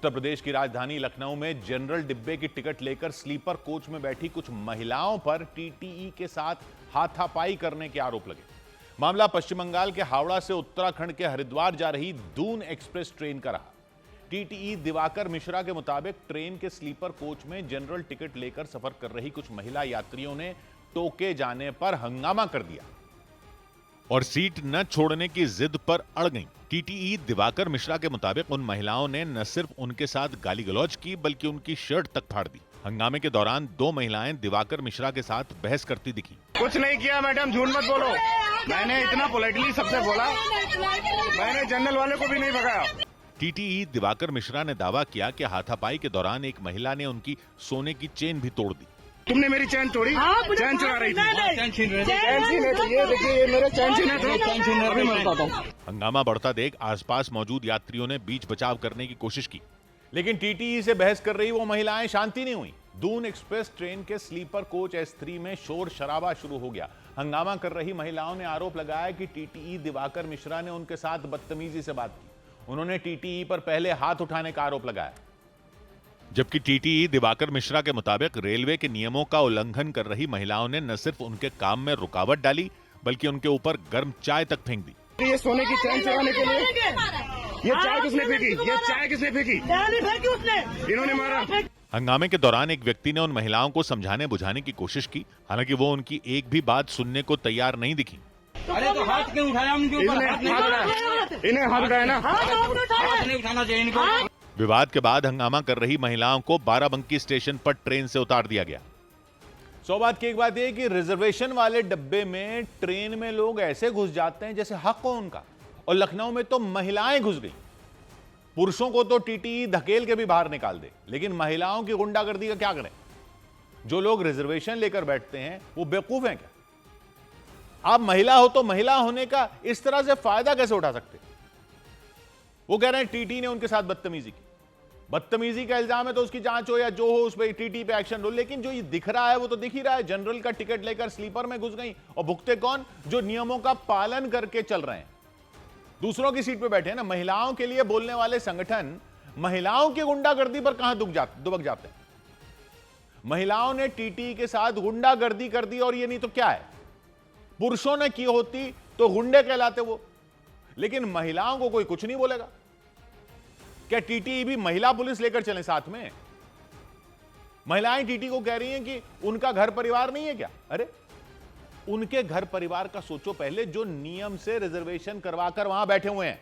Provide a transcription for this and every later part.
उत्तर प्रदेश की राजधानी लखनऊ में जनरल डिब्बे की टिकट लेकर स्लीपर कोच में बैठी कुछ महिलाओं पर टीटीई के साथ हाथापाई करने के आरोप लगे। मामला पश्चिम बंगाल के हावड़ा से उत्तराखंड के हरिद्वार जा रही दून एक्सप्रेस ट्रेन का रहा। टीटीई दिवाकर मिश्रा के मुताबिक ट्रेन के स्लीपर कोच में जनरल टिकट लेकर सफर कर रही कुछ महिला यात्रियों ने टोके जाने पर हंगामा कर दिया और सीट न छोड़ने की जिद पर अड़ गईं। टीटीई दिवाकर मिश्रा के मुताबिक उन महिलाओं ने न सिर्फ उनके साथ गाली गलौज की बल्कि उनकी शर्ट तक फाड़ दी। हंगामे के दौरान दो महिलाएं दिवाकर मिश्रा के साथ बहस करती दिखी। कुछ नहीं किया मैडम, झूठ मत बोलो। मैंने इतना पोलाइटली सबसे बोला, मैंने जनरल वाले को भी नहीं भगाया। टीटीई दिवाकर मिश्रा ने दावा किया कि हाथापाई के दौरान एक महिला ने उनकी सोने की चेन भी तोड़ दी। तुमने मेरी चैन तोड़ी? चैन चुरा रही थी। चैन छीन रहे थे। ये देखिए, ये मेरे चैन छीने थे। अभी मैं बताता हूं। हंगामा बढ़ता देख आसपास मौजूद यात्रियों ने बीच बचाव करने की कोशिश की, लेकिन टीटीई से बहस कर रही वो महिलाएं शांति नहीं हुई। दून एक्सप्रेस ट्रेन के स्लीपर कोच S3 में शोर शराबा शुरू हो गया। हंगामा कर रही महिलाओं ने आरोप लगाया कि टीटीई दिवाकर मिश्रा ने उनके साथ बदतमीजी से बात की। उन्होंने टीटीई पर पहले हाथ उठाने का आरोप लगाया, जबकि टीटीई दिवाकर मिश्रा के मुताबिक रेलवे के नियमों का उल्लंघन कर रही महिलाओं ने न सिर्फ उनके काम में रुकावट डाली बल्कि उनके ऊपर गर्म चाय तक फेंक दी। ये सोने की चैन चुराने के लिए ये चाय किसने फेंकी? ये चाय किसने फेंकी? इन्होंने मारा। हंगामे के दौरान एक व्यक्ति ने उन महिलाओं को समझाने बुझाने की कोशिश की, हालांकि वो उनकी एक भी बात सुनने को तैयार नहीं दिखी। अरे तो हाथ क्यों उठाया? इन्हें हाथ उठाया ना, हाथ नहीं उठाना चाहिए इनको। विवाद के बाद हंगामा कर रही महिलाओं को बाराबंकी स्टेशन पर ट्रेन से उतार दिया गया। सौभाग्य की एक बात यह कि रिजर्वेशन वाले डब्बे में ट्रेन में लोग ऐसे घुस जाते हैं जैसे हक हो उनका, और लखनऊ में तो महिलाएं घुस गई। पुरुषों को तो टीटीई धकेल के भी बाहर निकाल दे, लेकिन महिलाओं की गुंडागर्दी का क्या करें? जो लोग रिजर्वेशन लेकर बैठते हैं वो बेवकूफ हैं क्या? आप महिला हो तो महिला होने का इस तरह से फायदा कैसे उठा सकते? वो कह रहे हैं टीटी ने उनके साथ बदतमीजी की। बदतमीजी का इल्जाम है तो उसकी जांच हो या जो हो, उस पर टीटी पे एक्शन लो। लेकिन जो ये दिख रहा है वो तो दिख ही रहा है। जनरल का टिकट लेकर स्लीपर में घुस गई, और भुगते कौन? जो नियमों का पालन करके चल रहे हैं, दूसरों की सीट पे बैठे हैं ना। महिलाओं के लिए बोलने वाले संगठन महिलाओं की गुंडागर्दी पर कहां दुबक जाते हैं? महिलाओं ने टीटी के साथ गुंडागर्दी कर दी, और ये नहीं तो क्या है? पुरुषों ने की होती तो गुंडे कहलाते वो, लेकिन महिलाओं को कोई कुछ नहीं बोलेगा। क्या टीटी भी महिला पुलिस लेकर चले साथ में? महिलाएं टीटी को कह रही हैं कि उनका घर परिवार नहीं है क्या? अरे उनके घर परिवार का सोचो पहले, जो नियम से रिजर्वेशन करवाकर वहां बैठे हुए हैं।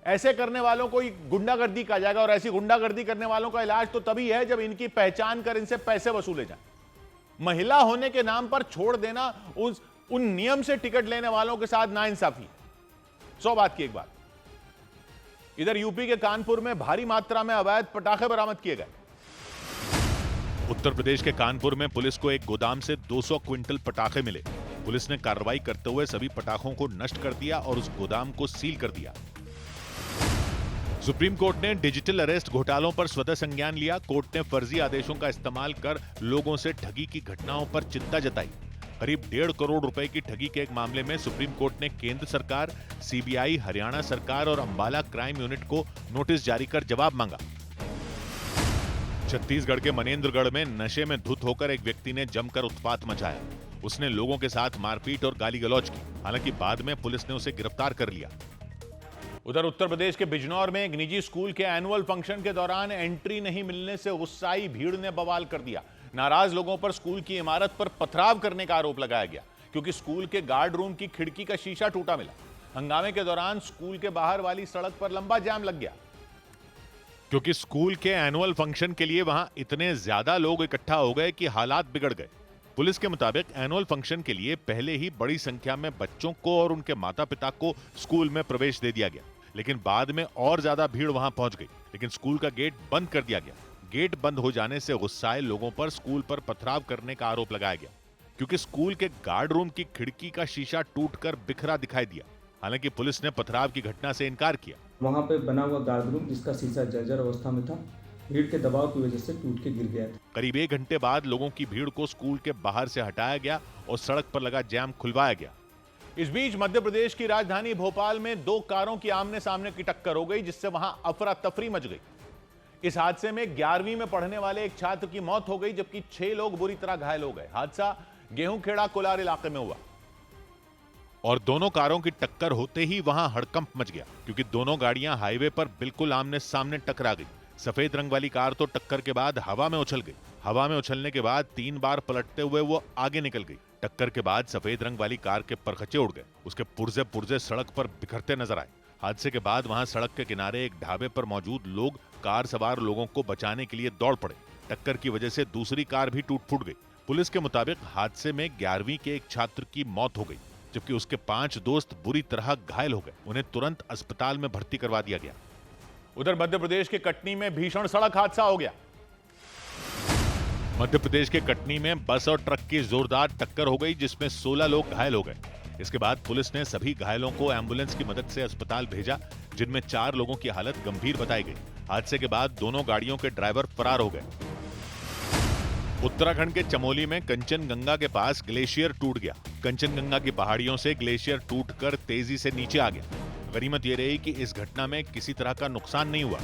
ऐसे करने वालों को गुंडागर्दी कहा जाएगा, और ऐसी गुंडागर्दी करने वालों का इलाज तो तभी है जब इनकी पहचान कर इनसे पैसे वसूले जाएं। महिला होने के नाम पर छोड़ देना उन नियम से टिकट लेने वालों के साथ नाइंसाफी। 100 बात की एक बात। इधर यूपी के कानपुर में भारी मात्रा में अवैध पटाखे बरामद किए गए। उत्तर प्रदेश के कानपुर में पुलिस को एक गोदाम से 200 क्विंटल पटाखे मिले। पुलिस ने कार्रवाई करते हुए सभी पटाखों को नष्ट कर दिया और उस गोदाम को सील कर दिया। सुप्रीम कोर्ट ने डिजिटल अरेस्ट घोटालों पर स्वतः संज्ञान लिया। कोर्ट ने फर्जी आदेशों का इस्तेमाल कर लोगों से ठगी की घटनाओं पर चिंता जताई। करीब 1.5 करोड़ रुपए की ठगी के एक मामले में सुप्रीम कोर्ट ने केंद्र सरकार, सीबीआई, हरियाणा सरकार और अंबाला क्राइम यूनिट को नोटिस जारी कर जवाब मांगा। छत्तीसगढ़ के मनेन्द्रगढ़ में नशे में धुत होकर एक व्यक्ति ने जमकर उत्पात मचाया। उसने लोगों के साथ मारपीट और गाली गलौज की। हालांकि बाद में पुलिस ने उसे गिरफ्तार कर लिया। उधर उत्तर प्रदेश के बिजनौर में एक निजी स्कूल के एनुअल फंक्शन के दौरान एंट्री नहीं मिलने से गुस्साई भीड़ ने बवाल कर दिया। नाराज लोगों पर स्कूल की इमारत पर पथराव करने का आरोप लगाया गया, क्योंकि स्कूल के गार्ड रूम की खिड़की का शीशा टूटा मिला। हंगामे के दौरान स्कूल के बाहर वाली सड़क पर लंबा जाम लग गया, क्योंकि स्कूल के एनुअल फंक्शन के लिए वहां इतने ज्यादा लोग इकट्ठा हो गए कि हालात बिगड़ गए। पुलिस के मुताबिक एनुअल फंक्शन के लिए पहले ही बड़ी संख्या में बच्चों को और उनके माता पिता को स्कूल में प्रवेश दे दिया गया, लेकिन बाद में और ज्यादा भीड़ वहां पहुंच गई। लेकिन स्कूल का गेट बंद कर दिया गया। गेट बंद हो जाने से गुस्साए लोगों पर स्कूल पर पथराव करने का आरोप लगाया गया, क्योंकि स्कूल के गार्ड रूम की खिड़की का शीशा टूटकर बिखरा दिखाई दिया। हालांकि पुलिस ने पथराव की घटना से इनकार किया। वहां पे बना हुआ गार्ड रूम जिसका शीशा जर्जर अवस्था में था, भीड़ के दबाव की वजह से टूट के गिर गया था। करीब 1 घंटे बाद लोगों की भीड़ को स्कूल के बाहर से हटाया गया और सड़क पर लगा जैम खुलवाया गया। इस बीच मध्य प्रदेश की राजधानी भोपाल में दो कारों की आमने सामने की टक्कर हो गई, जिससे वहां अफरा तफरी मच गई। इस हादसे में 11वीं में पढ़ने वाले एक छात्र की मौत हो गई, जबकि 6 लोग बुरी तरह घायल हो गए। हादसा गेहूंखेड़ा कोलार इलाके में हुआ और दोनों कारों की टक्कर होते ही वहां हड़कंप मच गया, क्योंकि दोनों गाड़ियां हाईवे पर बिल्कुल आमने सामने टकरा गई। सफेद रंग वाली कार तो टक्कर के बाद हवा में उछल गई। हवा में उछलने के बाद 3 बार पलटते हुए वो आगे निकल गई। टक्कर के बाद सफेद रंग वाली कार के परखचे उड़ गए, उसके पुर्जे पुर्जे सड़क पर बिखरते नजर आए। हादसे के बाद वहां सड़क के किनारे एक ढाबे पर मौजूद लोग कार सवार लोगों को बचाने के लिए दौड़ पड़े। टक्कर की वजह से दूसरी कार भी टूट फूट गई। पुलिस के मुताबिक हादसे में 11वीं के एक छात्र की मौत हो गई, जबकि उसके 5 दोस्त बुरी तरह घायल हो गए। उन्हें तुरंत अस्पताल में भर्ती करवा दिया गया। उधर मध्य प्रदेश के कटनी में भीषण सड़क हादसा हो गया। मध्य प्रदेश के कटनी में बस और ट्रक की जोरदार टक्कर हो गई, जिसमें 16 लोग घायल हो गए। इसके बाद पुलिस ने सभी घायलों को एम्बुलेंस की मदद से अस्पताल भेजा, जिनमें 4 लोगों की हालत गंभीर बताई गई। हादसे के बाद दोनों गाड़ियों के ड्राइवर फरार हो गए। उत्तराखंड के चमोली में कंचनगंगा के पास ग्लेशियर टूट गया। कंचनगंगा की पहाड़ियों से ग्लेशियर टूटकर तेजी से नीचे आ गया। गनीमत यह रही कि इस घटना में किसी तरह का नुकसान नहीं हुआ।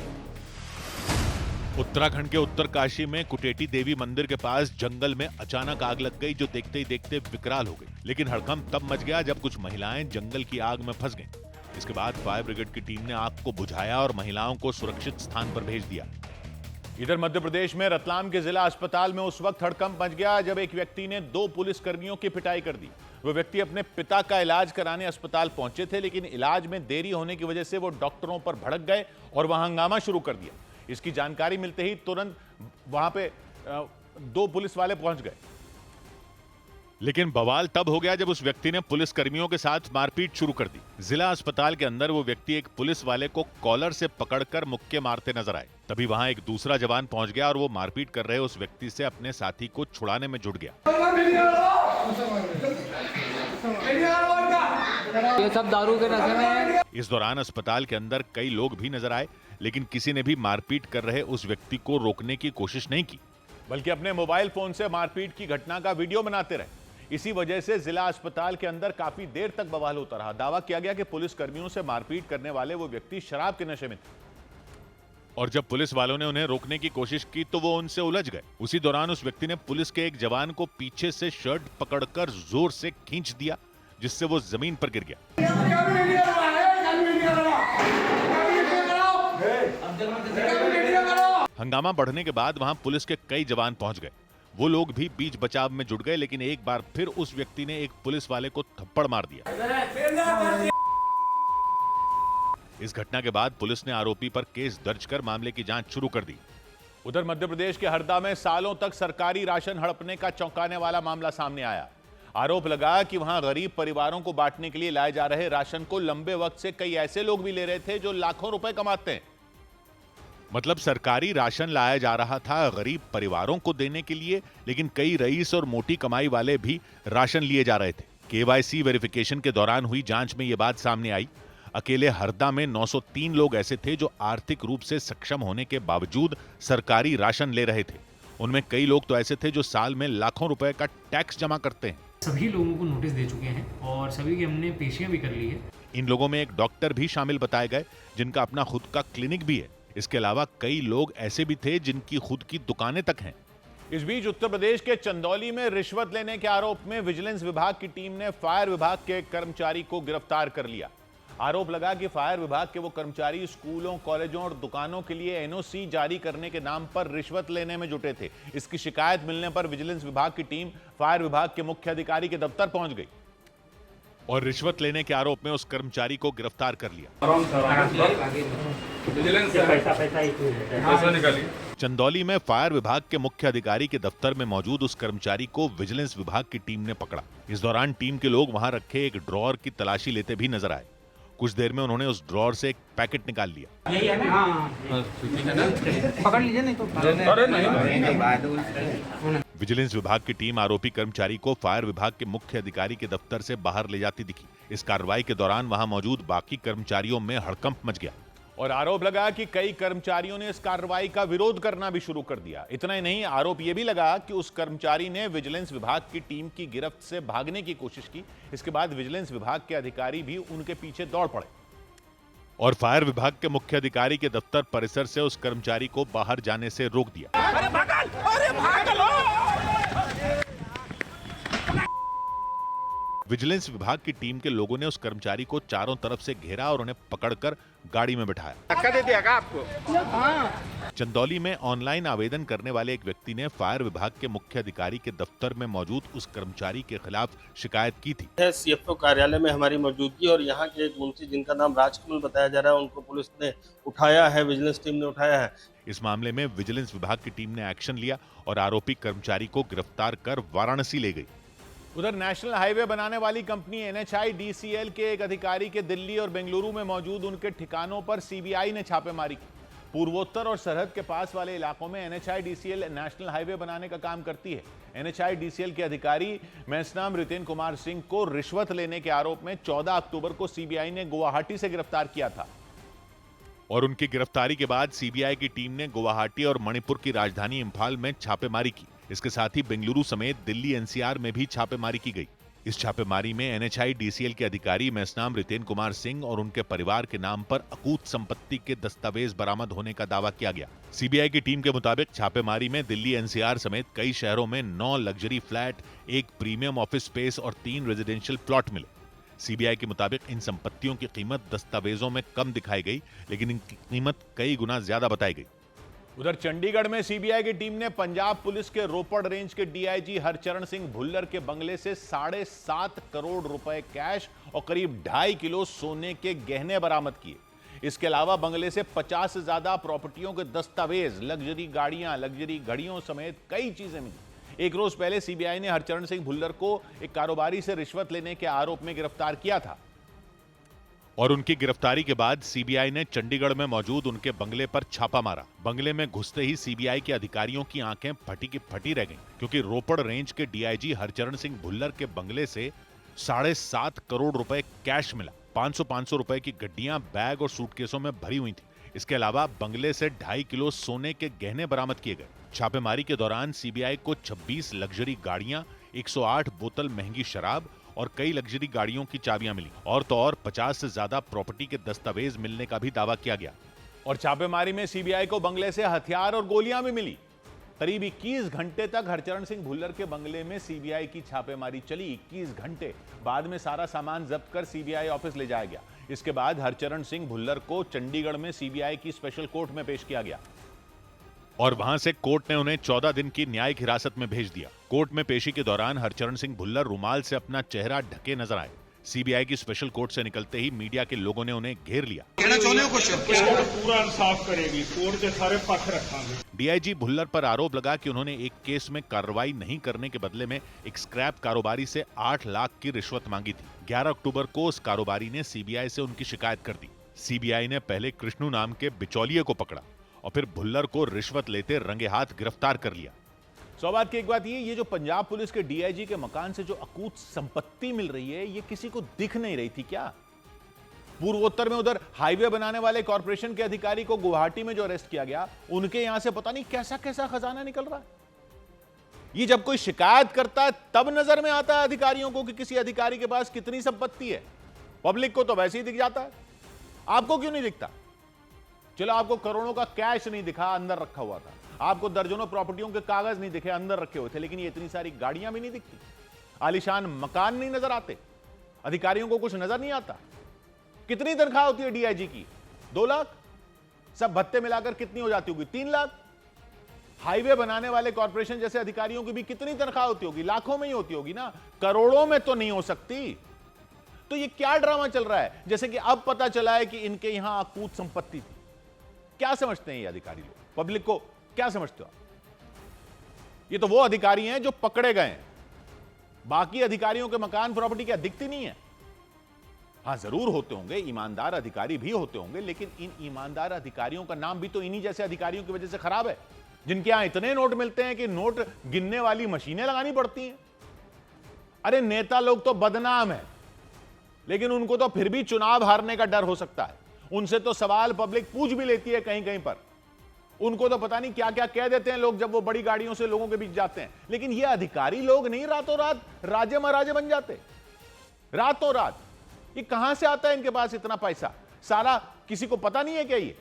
उत्तराखंड के उत्तरकाशी में कुटेटी देवी मंदिर के पास जंगल में अचानक आग लग गई, जो देखते ही देखते विकराल हो गई। लेकिन हड़कंप तब मच गया जब कुछ महिलाएं जंगल की आग में फंस गईं। इसके बाद फायर ब्रिगेड की टीम ने आग को बुझाया और महिलाओं को सुरक्षित स्थान पर भेज दिया। इधर मध्य प्रदेश में रतलाम के जिला अस्पताल में उस वक्त हड़कंप मच गया जब एक व्यक्ति ने 2 पुलिस कर्मियों की पिटाई कर दी। वो व्यक्ति अपने पिता का इलाज कराने अस्पताल पहुंचे थे, लेकिन इलाज में देरी होने की वजह से वो डॉक्टरों पर भड़क गए और वहां हंगामा शुरू कर दिया। इसकी जानकारी मिलते ही तुरंत वहां पे 2 पुलिस वाले पहुंच गए, लेकिन बवाल तब हो गया जब उस व्यक्ति ने पुलिस कर्मियों के साथ मारपीट शुरू कर दी। जिला अस्पताल के अंदर वो व्यक्ति एक पुलिस वाले को कॉलर से पकड़कर मुक्के मारते नजर आए। तभी वहां एक दूसरा जवान पहुंच गया और वो मारपीट कर रहे उस व्यक्ति से अपने साथी को छुड़ाने में जुट गया। ये सब दारू के नशे में है। इस दौरान अस्पताल के अंदर कई लोग भी नजर आए, लेकिन किसी ने भी मारपीट कर रहे उस व्यक्ति को रोकने की कोशिश नहीं की, बल्कि अपने मोबाइल फोन से मारपीट की घटना का वीडियो बनाते रहे। इसी वजह से जिला अस्पताल के अंदर काफी देर तक बवाल होता रहा। दावा किया गया कि पुलिस कर्मियों से मारपीट करने वाले वो व्यक्ति शराब के नशे में थे और जब पुलिस वालों ने उन्हें रोकने की कोशिश की तो वो उनसे उलझ गए। उसी दौरान उस व्यक्ति ने पुलिस के एक जवान को पीछे से शर्ट पकड़कर जोर से खींच दिया, जिससे वो जमीन पर गिर गया। हंगामा बढ़ने के बाद वहां पुलिस के कई जवान पहुंच गए। वो लोग भी बीच बचाव में जुट गए, लेकिन एक बार फिर उस व्यक्ति ने एक पुलिस वाले को थप्पड़ मार दिया। इस घटना के बाद पुलिस ने आरोपी पर केस दर्ज कर मामले की जांच शुरू कर दी। उधर मध्य प्रदेश के हरदा में सालों तक सरकारी राशन हड़पने का चौंकाने वाला मामला सामने आया। आरोप लगा कि वहां गरीब परिवारों को बांटने के लिए लाए जा रहे राशन को लंबे वक्त से कई ऐसे लोग भी ले रहे थे जो लाखों रुपए कमाते हैं। मतलब सरकारी राशन लाया जा रहा था गरीब परिवारों को देने के लिए, लेकिन कई रईस और मोटी कमाई वाले भी राशन लिए जा रहे थे। केवाईसी वेरिफिकेशन के दौरान हुई जांच में यह बात सामने आई। अकेले हरदा में 903 लोग ऐसे थे जो आर्थिक रूप से सक्षम होने के बावजूद सरकारी राशन ले रहे थे। उनमें कई लोग तो ऐसे थे जो साल में लाखों रुपए का टैक्स जमा करते हैं। सभी लोगों को नोटिस दे चुके हैं और सभी की हमने पेशियां भी कर ली है। इन लोगों में एक डॉक्टर भी शामिल बताए गए, जिनका अपना खुद का क्लिनिक भी है। इसके अलावा कई लोग ऐसे भी थे जिनकी खुद की दुकानें तक हैं। इस बीच उत्तर प्रदेश के चंदौली में रिश्वत लेने के आरोप में विजिलेंस विभाग की टीम ने फायर विभाग के एक कर्मचारी को गिरफ्तार कर लिया। आरोप लगा कि फायर विभाग के वो कर्मचारी स्कूलों, कॉलेजों और दुकानों के लिए एनओसी जारी करने के नाम पर रिश्वत लेने में जुटे थे। इसकी शिकायत मिलने पर विजिलेंस विभाग की टीम फायर विभाग के मुख्य अधिकारी के दफ्तर पहुंच गई और रिश्वत लेने के आरोप में उस कर्मचारी को गिरफ्तार कर लिया। चंदौली में फायर विभाग के मुख्य अधिकारी के दफ्तर में मौजूद उस कर्मचारी को विजिलेंस विभाग की टीम ने पकड़ा। इस दौरान टीम के लोग वहां रखे एक ड्रॉअर की तलाशी लेते भी नजर आए। कुछ देर में उन्होंने उस ड्रॉअर से एक पैकेट निकाल लिया। यही है ना? पकड़ लीजिए नहीं तो। विजिलेंस विभाग की टीम आरोपी कर्मचारी को फायर विभाग के मुख्य अधिकारी के दफ्तर से बाहर ले जाती दिखी। इस कार्रवाई के दौरान वहां मौजूद बाकी कर्मचारियों में हड़कंप मच गया। और आरोप लगा कि कई कर्मचारियों ने इस कार्रवाई का विरोध करना भी शुरू कर दिया। इतना ही नहीं, आरोप यह भी लगा कि उस कर्मचारी ने विजिलेंस विभाग की टीम की गिरफ्त से भागने की कोशिश की। इसके बाद विजिलेंस विभाग के अधिकारी भी उनके पीछे दौड़ पड़े और फायर विभाग के मुख्य अधिकारी के दफ्तर परिसर से उस कर्मचारी को बाहर जाने से रोक दिया। विजिलेंस विभाग की टीम के लोगों ने उस कर्मचारी को चारों तरफ से घेरा और उन्हें पकड़कर गाड़ी में बिठाया। धक्का दे दिया क्या आपको? चंदौली में ऑनलाइन आवेदन करने वाले एक व्यक्ति ने फायर विभाग के मुख्य अधिकारी के दफ्तर में मौजूद उस कर्मचारी के खिलाफ शिकायत की थी। सीएफओ कार्यालय में हमारी मौजूदगी और यहाँ के एक मुंशी जिनका नाम राजकमल बताया जा रहा है, उनको पुलिस ने उठाया है, विजिलेंस टीम ने उठाया है। इस मामले में विजिलेंस विभाग की टीम ने एक्शन लिया और आरोपी कर्मचारी को गिरफ्तार कर वाराणसी ले गई। उधर नेशनल हाईवे बनाने वाली कंपनी NHIDCL के एक अधिकारी के दिल्ली और बेंगलुरु में मौजूद उनके ठिकानों पर सीबीआई ने छापेमारी की। पूर्वोत्तर और सरहद के पास वाले इलाकों में NHIDCL नेशनल हाईवे बनाने का काम करती है। NHIDCL के अधिकारी मैसनाम रितेन कुमार सिंह को रिश्वत लेने के आरोप में 14 अक्टूबर को सीबीआई ने गुवाहाटी से गिरफ्तार किया था और उनकी गिरफ्तारी के बाद सीबीआई की टीम ने गुवाहाटी और मणिपुर की राजधानी इंफाल में छापेमारी की। इसके साथ ही बेंगलुरु समेत दिल्ली NCR में भी छापेमारी की गई। इस छापेमारी में NHIDCL के अधिकारी मैसनाम रितेन कुमार सिंह और उनके परिवार के नाम पर अकूत संपत्ति के दस्तावेज बरामद होने का दावा किया गया। सीबीआई की टीम के मुताबिक छापेमारी में दिल्ली NCR समेत कई शहरों में 9 luxury flat, 1 premium office space और 3 रेजिडेंशियल प्लॉट मिले। सीबीआई के मुताबिक इन संपत्तियों की कीमत दस्तावेजों में कम दिखाई गई, लेकिन इनकी कीमत कई गुना ज्यादा बताई गई। उधर चंडीगढ़ में सीबीआई की टीम ने पंजाब पुलिस के रोपड़ रेंज के डीआईजी हरचरण सिंह भुल्लर के बंगले से 7.5 करोड़ रुपए कैश और करीब 2.5 किलो सोने के गहने बरामद किए। इसके अलावा बंगले से 50 से ज्यादा प्रॉपर्टियों के दस्तावेज, लग्जरी गाड़ियां, लग्जरी घड़ियों समेत कई चीजें मिली। एक रोज पहले सीबीआई ने हरचरण सिंह भुल्लर को एक कारोबारी से रिश्वत लेने के आरोप में गिरफ्तार किया था और उनकी गिरफ्तारी के बाद सीबीआई ने चंडीगढ़ में मौजूद उनके बंगले पर छापा मारा। बंगले में घुसते ही सीबीआई के अधिकारियों की आंखें फटी की फटी रह गईं, क्योंकि रोपड़ रेंज के डीआईजी हरचरण सिंह भुल्लर के बंगले से 7.5 करोड़ रुपए कैश मिला। 500 रुपए की गड्डियां, बैग और सूटकेसों में भरी हुई थी। इसके अलावा बंगले से 2.5 किलो सोने के गहने बरामद किए गए। छापेमारी के दौरान सीबीआई को 26 लग्जरी गाड़ियां, 108 बोतल महंगी शराब और कई लग्जरी गाड़ियों की चाबियां मिली और तो और 50 से ज्यादा प्रॉपर्टी के दस्तावेज मिलने का भी दावा किया गया। और छापेमारी में सीबीआई को बंगले से हथियार और गोलियां भी मिली। करीब 21 घंटे तक हरचरण सिंह भुल्लर के बंगले में सीबीआई की छापेमारी चली। 21 घंटे बाद में सारा सामान जब्त कर सीबीआई ऑफिस ले जाया गया। इसके बाद हरचरण सिंह भुल्लर को चंडीगढ़ में सीबीआई की स्पेशल कोर्ट में पेश किया गया और वहां से कोर्ट ने उन्हें 14 दिन की न्यायिक हिरासत में भेज दिया। कोर्ट में पेशी के दौरान हरचरण सिंह भुल्लर रुमाल से अपना चेहरा ढके नजर आए। सीबीआई की स्पेशल कोर्ट से निकलते ही मीडिया के लोगों ने उन्हें घेर लिया। पूरा इंसाफ करेगी, कोर्ट के सारे पक्ष रखेंगे। डीआईजी भुल्लर पर आरोप लगा कि उन्होंने एक केस में कार्रवाई नहीं करने के बदले में एक स्क्रैप कारोबारी से 8 लाख की रिश्वत मांगी थी। 11 अक्टूबर को उस कारोबारी ने सीबीआई से उनकी शिकायत कर दी। सीबीआई ने पहले कृष्णु नाम के बिचौलिए को पकड़ा और फिर भुल्लर को रिश्वत लेते रंगे हाथ गिरफ्तार कर लिया। सौभाग्य की एक बात ये जो पंजाब पुलिस के डीआईजी के मकान से जो अकूत संपत्ति मिल रही है, ये किसी को दिख नहीं रही थी क्या? पूर्वोत्तर में उधर हाईवे बनाने वाले कॉर्पोरेशन के अधिकारी को गुवाहाटी में जो अरेस्ट किया गया, उनके यहां से पता नहीं कैसा कैसा खजाना निकल रहा है। ये जब कोई शिकायत करता है तब नजर में आता है अधिकारियों को कि किसी अधिकारी के पास कितनी संपत्ति है। पब्लिक को तो वैसे ही दिख जाता है, आपको क्यों नहीं दिखता? चलो, आपको करोड़ों का कैश नहीं दिखा, अंदर रखा हुआ था। आपको दर्जनों प्रॉपर्टियों के कागज नहीं दिखे, अंदर रखे हुए थे। लेकिन ये इतनी सारी गाड़ियां भी नहीं दिखती, आलीशान मकान नहीं नजर आते, अधिकारियों को कुछ नजर नहीं आता। कितनी तनख्वाह होती है डीआईजी की? 2 लाख। सब भत्ते मिलाकर कितनी हो जाती होगी? 3 लाख। हाईवे बनाने वाले कॉर्पोरेशन जैसे अधिकारियों की भी कितनी तनख्वाह होती होगी? लाखों में ही होती होगी ना, करोड़ों में तो नहीं हो सकती। तो ये क्या ड्रामा चल रहा है? जैसे कि अब पता चला है कि इनके यहां अकूत संपत्ति थी। क्या समझते हैं ये अधिकारी लोग? पब्लिक को क्या समझते हो? ये तो वो अधिकारी हैं जो पकड़े गए हैं। बाकी अधिकारियों के मकान प्रॉपर्टी क्या दिखती नहीं है? हां, जरूर होते होंगे, ईमानदार अधिकारी भी होते होंगे, लेकिन इन ईमानदार अधिकारियों का नाम भी तो इन्हीं जैसे अधिकारियों की वजह से खराब है, जिनके यहां इतने नोट मिलते हैं कि नोट गिनने वाली मशीनें लगानी पड़ती हैं। अरे नेता लोग तो बदनाम है, लेकिन उनको तो फिर भी चुनाव हारने का डर हो सकता है। उनसे तो सवाल पब्लिक पूछ भी लेती है कहीं कहीं पर। उनको तो पता नहीं क्या क्या कह देते हैं लोग जब वो बड़ी गाड़ियों से लोगों के बीच जाते हैं। लेकिन ये अधिकारी लोग नहीं रातों रात राजे महाराजे बन जाते, रातों रात। ये कहां से आता है इनके पास इतना पैसा? सारा किसी को पता नहीं है क्या ये?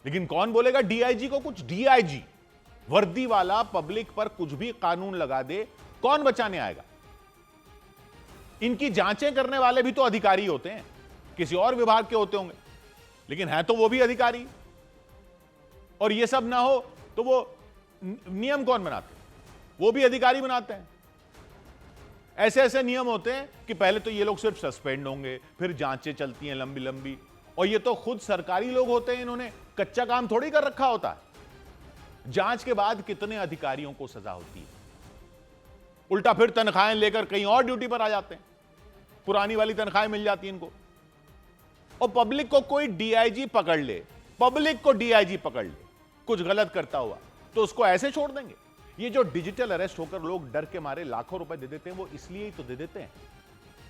लेकिन कौन बोलेगा डीआईजी को कुछ? डीआईजी वर्दी वाला पब्लिक पर कुछ भी कानून लगा दे, कौन बचाने आएगा? इनकी जांचें करने वाले भी तो अधिकारी होते हैं, किसी और विभाग के होते होंगे, लेकिन है तो वो भी अधिकारी। और ये सब ना हो तो वो नियम कौन बनाते? वो भी अधिकारी बनाते हैं। ऐसे ऐसे नियम होते हैं कि पहले तो ये लोग सिर्फ सस्पेंड होंगे, फिर जांचें चलती हैं लंबी लंबी, और ये तो खुद सरकारी लोग होते हैं, इन्होंने कच्चा काम थोड़ी कर रखा होता है। जांच के बाद कितने अधिकारियों को सजा होती है, उल्टा फिर तनख्वाहें लेकर कहीं और ड्यूटी पर आ जाते हैं, पुरानी वाली तनख्वाहें मिल जाती हैं इनको। और पब्लिक को कोई डीआईजी पकड़ ले, पब्लिक को डीआईजी पकड़ ले कुछ गलत करता हुआ, तो उसको ऐसे छोड़ देंगे? ये जो डिजिटल अरेस्ट होकर लोग डर के मारे लाखों रुपए दे देते हैं, वो इसलिए ही तो दे देते हैं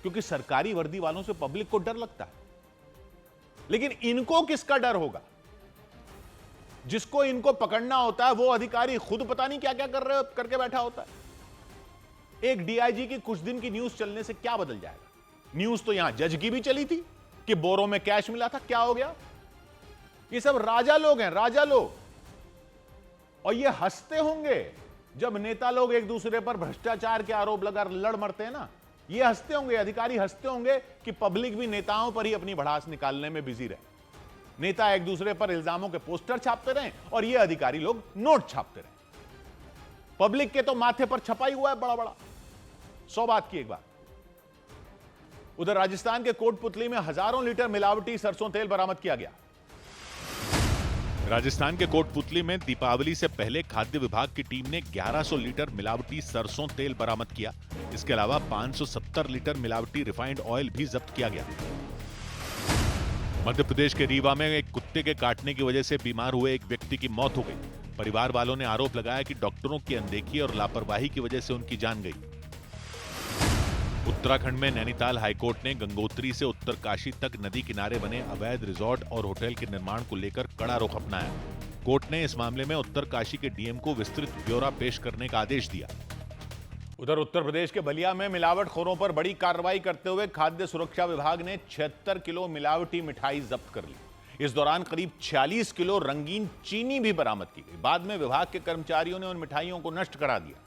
क्योंकि सरकारी वर्दी वालों से पब्लिक को डर लगता है। लेकिन इनको किसका डर होगा? जिसको इनको पकड़ना होता है वो अधिकारी खुद पता नहीं क्या क्या करके बैठा होता है। एक डीआईजी की कुछ दिन की न्यूज चलने से क्या बदल जाएगा? न्यूज तो यहां जज की भी चली थी कि बोरों में कैश मिला था, क्या हो गया? ये सब राजा लोग हैं, राजा लोग। और ये हंसते होंगे जब नेता लोग एक दूसरे पर भ्रष्टाचार के आरोप लगा लड़ मरते हैं ना, ये हंसते होंगे, अधिकारी हंसते होंगे कि पब्लिक भी नेताओं पर ही अपनी भड़ास निकालने में बिजी रहे। नेता एक दूसरे पर इल्जामों के पोस्टर छापते रहे और ये अधिकारी लोग नोट छापते रहे। पब्लिक के तो माथे पर छपा ही हुआ है बड़ा बड़ा। 100 बात की एक बात। उधर राजस्थान के कोटपुतली में हजारों लीटर मिलावटी सरसों तेल बरामद किया गया। राजस्थान के कोटपुतली में दीपावली से पहले खाद्य विभाग की टीम ने 1100 लीटर मिलावटी सरसों तेल बरामद किया। इसके अलावा 570 लीटर मिलावटी रिफाइंड ऑयल भी जब्त किया गया। मध्य प्रदेश के रीवा में एक कुत्ते के काटने की वजह से बीमार हुए एक व्यक्ति की मौत हो गई। परिवार वालों ने आरोप लगाया कि डॉक्टरों की अनदेखी और लापरवाही की वजह से उनकी जान गई। उत्तराखंड में नैनीताल हाईकोर्ट ने गंगोत्री से उत्तरकाशी तक नदी किनारे बने अवैध रिजॉर्ट और होटल के निर्माण को लेकर कड़ा रुख अपनाया। कोर्ट ने इस मामले में उत्तरकाशी के डीएम को विस्तृत ब्यौरा पेश करने का आदेश दिया। उधर उत्तर प्रदेश के बलिया में मिलावटखोरों पर बड़ी कार्रवाई करते हुए खाद्य सुरक्षा विभाग ने 76 किलो मिलावटी मिठाई जब्त कर ली। इस दौरान करीब 46 किलो रंगीन चीनी भी बरामद की गई। बाद में विभाग के कर्मचारियों ने उन मिठाइयों को नष्ट करा दिया।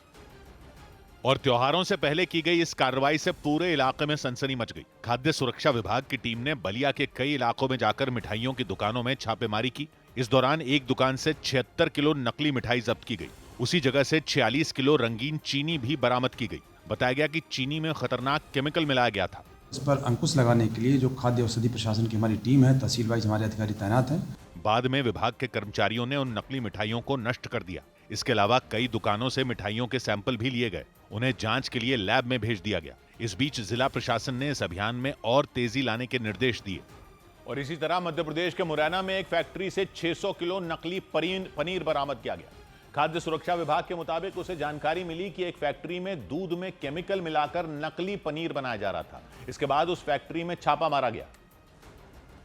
और त्योहारों से पहले की गई इस कार्रवाई से पूरे इलाके में सनसनी मच गई। खाद्य सुरक्षा विभाग की टीम ने बलिया के कई इलाकों में जाकर मिठाइयों की दुकानों में छापेमारी की। इस दौरान एक दुकान से 76 किलो नकली मिठाई जब्त की गई। उसी जगह से 46 किलो रंगीन चीनी भी बरामद की गई। बताया गया कि चीनी में खतरनाक केमिकल मिलाया गया था। इस पर अंकुश लगाने के लिए जो खाद्य औषधि प्रशासन की हमारी टीम है, तहसील वाइज हमारे अधिकारी तैनात हैं। बाद में विभाग के कर्मचारियों ने उन नकली मिठाइयों को नष्ट कर दिया। इसके अलावा कई दुकानों से मिठाइयों के सैंपल भी लिए गए। उन्हें जांच के लिए लैब में भेज दिया गया। इस बीच जिला प्रशासन ने इस अभियान में और तेजी लाने के निर्देश दिए। और इसी तरह मध्य प्रदेश के मुरैना में एक फैक्ट्री से 600 किलो नकली पनीर बरामद किया गया। खाद्य सुरक्षा विभाग के मुताबिक उसे जानकारी मिली कि एक फैक्ट्री में दूध में केमिकल मिलाकर नकली पनीर बनाया जा रहा था। इसके बाद उस फैक्ट्री में छापा मारा गया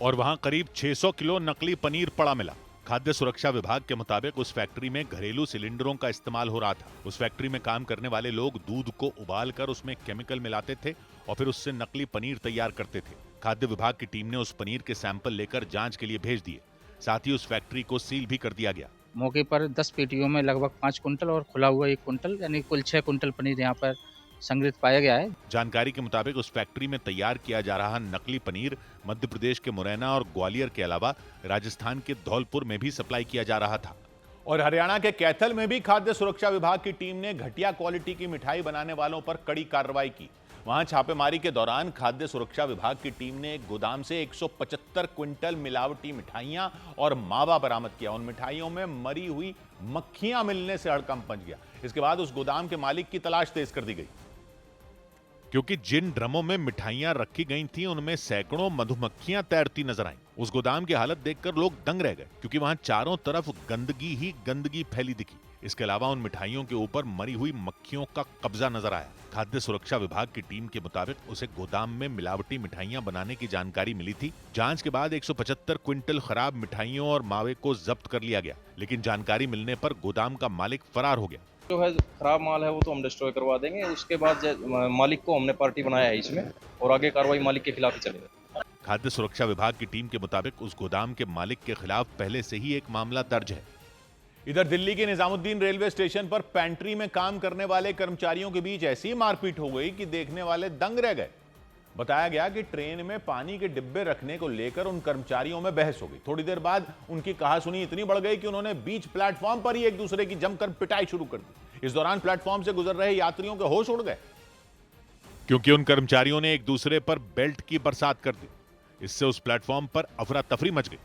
और वहां करीब 600 किलो नकली पनीर पड़ा मिला। खाद्य सुरक्षा विभाग के मुताबिक उस फैक्ट्री में घरेलू सिलेंडरों का इस्तेमाल हो रहा था। उस फैक्ट्री में काम करने वाले लोग दूध को उबालकर उसमें केमिकल मिलाते थे और फिर उससे नकली पनीर तैयार करते थे। खाद्य विभाग की टीम ने उस पनीर के सैंपल लेकर जांच के लिए भेज दिए। साथ ही उस फैक्ट्री को सील भी कर दिया गया। मौके पर 10 पेटियों में लगभग 5 कुंटल और खुला हुआ 1 कुंटल यानी कुल 6 कुंटल पनीर यहाँ पर संग्रहित पाया गया है। जानकारी के मुताबिक उस फैक्ट्री में तैयार किया जा रहा नकली पनीर मध्य प्रदेश के मुरैना और ग्वालियर के अलावा राजस्थान के धौलपुर में भी सप्लाई किया जा रहा था। और हरियाणा के कैथल में भी खाद्य सुरक्षा विभाग की टीम ने घटिया क्वालिटी की मिठाई बनाने वालों पर कड़ी कार्रवाई की। वहां छापेमारी के दौरान खाद्य सुरक्षा विभाग की टीम ने एक गोदाम से 175 क्विंटल मिलावटी मिठाइयां और मावा बरामद किया। उन मिठाइयों में मरी हुई मक्खियां मिलने से हड़कंप मच गया। इसके बाद उस गोदाम के मालिक की तलाश तेज कर दी गई, क्योंकि जिन ड्रमों में मिठाइयां रखी गई थीं उनमें सैकड़ों मधुमक्खियां तैरती नजर आईं। उस गोदाम की हालत देखकर लोग दंग रह गए, क्योंकि वहां चारों तरफ गंदगी ही गंदगी फैली दिखी। इसके अलावा उन मिठाइयों के ऊपर मरी हुई मक्खियों का कब्जा नजर आया। खाद्य सुरक्षा विभाग की टीम के मुताबिक उसे गोदाम में मिलावटी मिठाइयां बनाने की जानकारी मिली थी। जांच के बाद 175 क्विंटल खराब मिठाइयों और मावे को जब्त कर लिया गया, लेकिन जानकारी मिलने पर गोदाम का मालिक फरार हो गया। जो है खराब माल है वो तो हम डिस्ट्रॉय करवा देंगे। उसके बाद मालिक को हमने पार्टी बनाया है इसमें, और आगे कार्रवाई मालिक के खिलाफ ही चलेगी। खाद्य सुरक्षा विभाग की टीम के मुताबिक उस गोदाम के मालिक के खिलाफ पहले से ही एक मामला दर्ज है। इधर दिल्ली के निजामुद्दीन रेलवे स्टेशन पर पेंट्री में काम करने वाले कर्मचारियों के बीच ऐसी मारपीट हो गई कि देखने वाले दंग रह गए। बताया गया कि ट्रेन में पानी के डिब्बे रखने को लेकर उन कर्मचारियों में बहस हो गई। थोड़ी देर बाद उनकी कहासुनी इतनी बढ़ गई कि उन्होंने बीच प्लेटफॉर्म पर ही एक दूसरे की जमकर पिटाई शुरू कर दी। इस दौरान प्लेटफॉर्म से गुजर रहे यात्रियों के होश उड़ गए, क्योंकि उन कर्मचारियों ने एक दूसरे पर बेल्ट की बरसात कर दी। इससे उस प्लेटफॉर्म पर अफरा तफरी मच गई।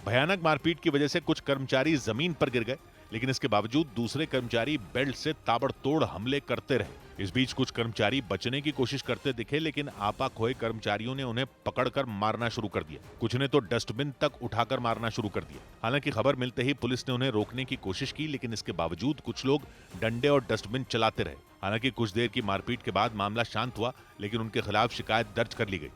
भयानक मारपीट की वजह से कुछ कर्मचारी जमीन पर गिर गए, लेकिन इसके बावजूद दूसरे कर्मचारी बेल्ट से ताबड़तोड़ हमले करते रहे। इस बीच कुछ कर्मचारी बचने की कोशिश करते दिखे, लेकिन आपा खोए कर्मचारियों ने उन्हें पकड़कर मारना शुरू कर दिया। कुछ ने तो डस्टबिन तक उठाकर मारना शुरू कर दिया। हालांकि खबर मिलते ही पुलिस ने उन्हें रोकने की कोशिश की, लेकिन इसके बावजूद कुछ लोग डंडे और डस्टबिन चलाते रहे। हालांकि कुछ देर की मारपीट के बाद मामला शांत हुआ, लेकिन उनके खिलाफ शिकायत दर्ज कर ली गई।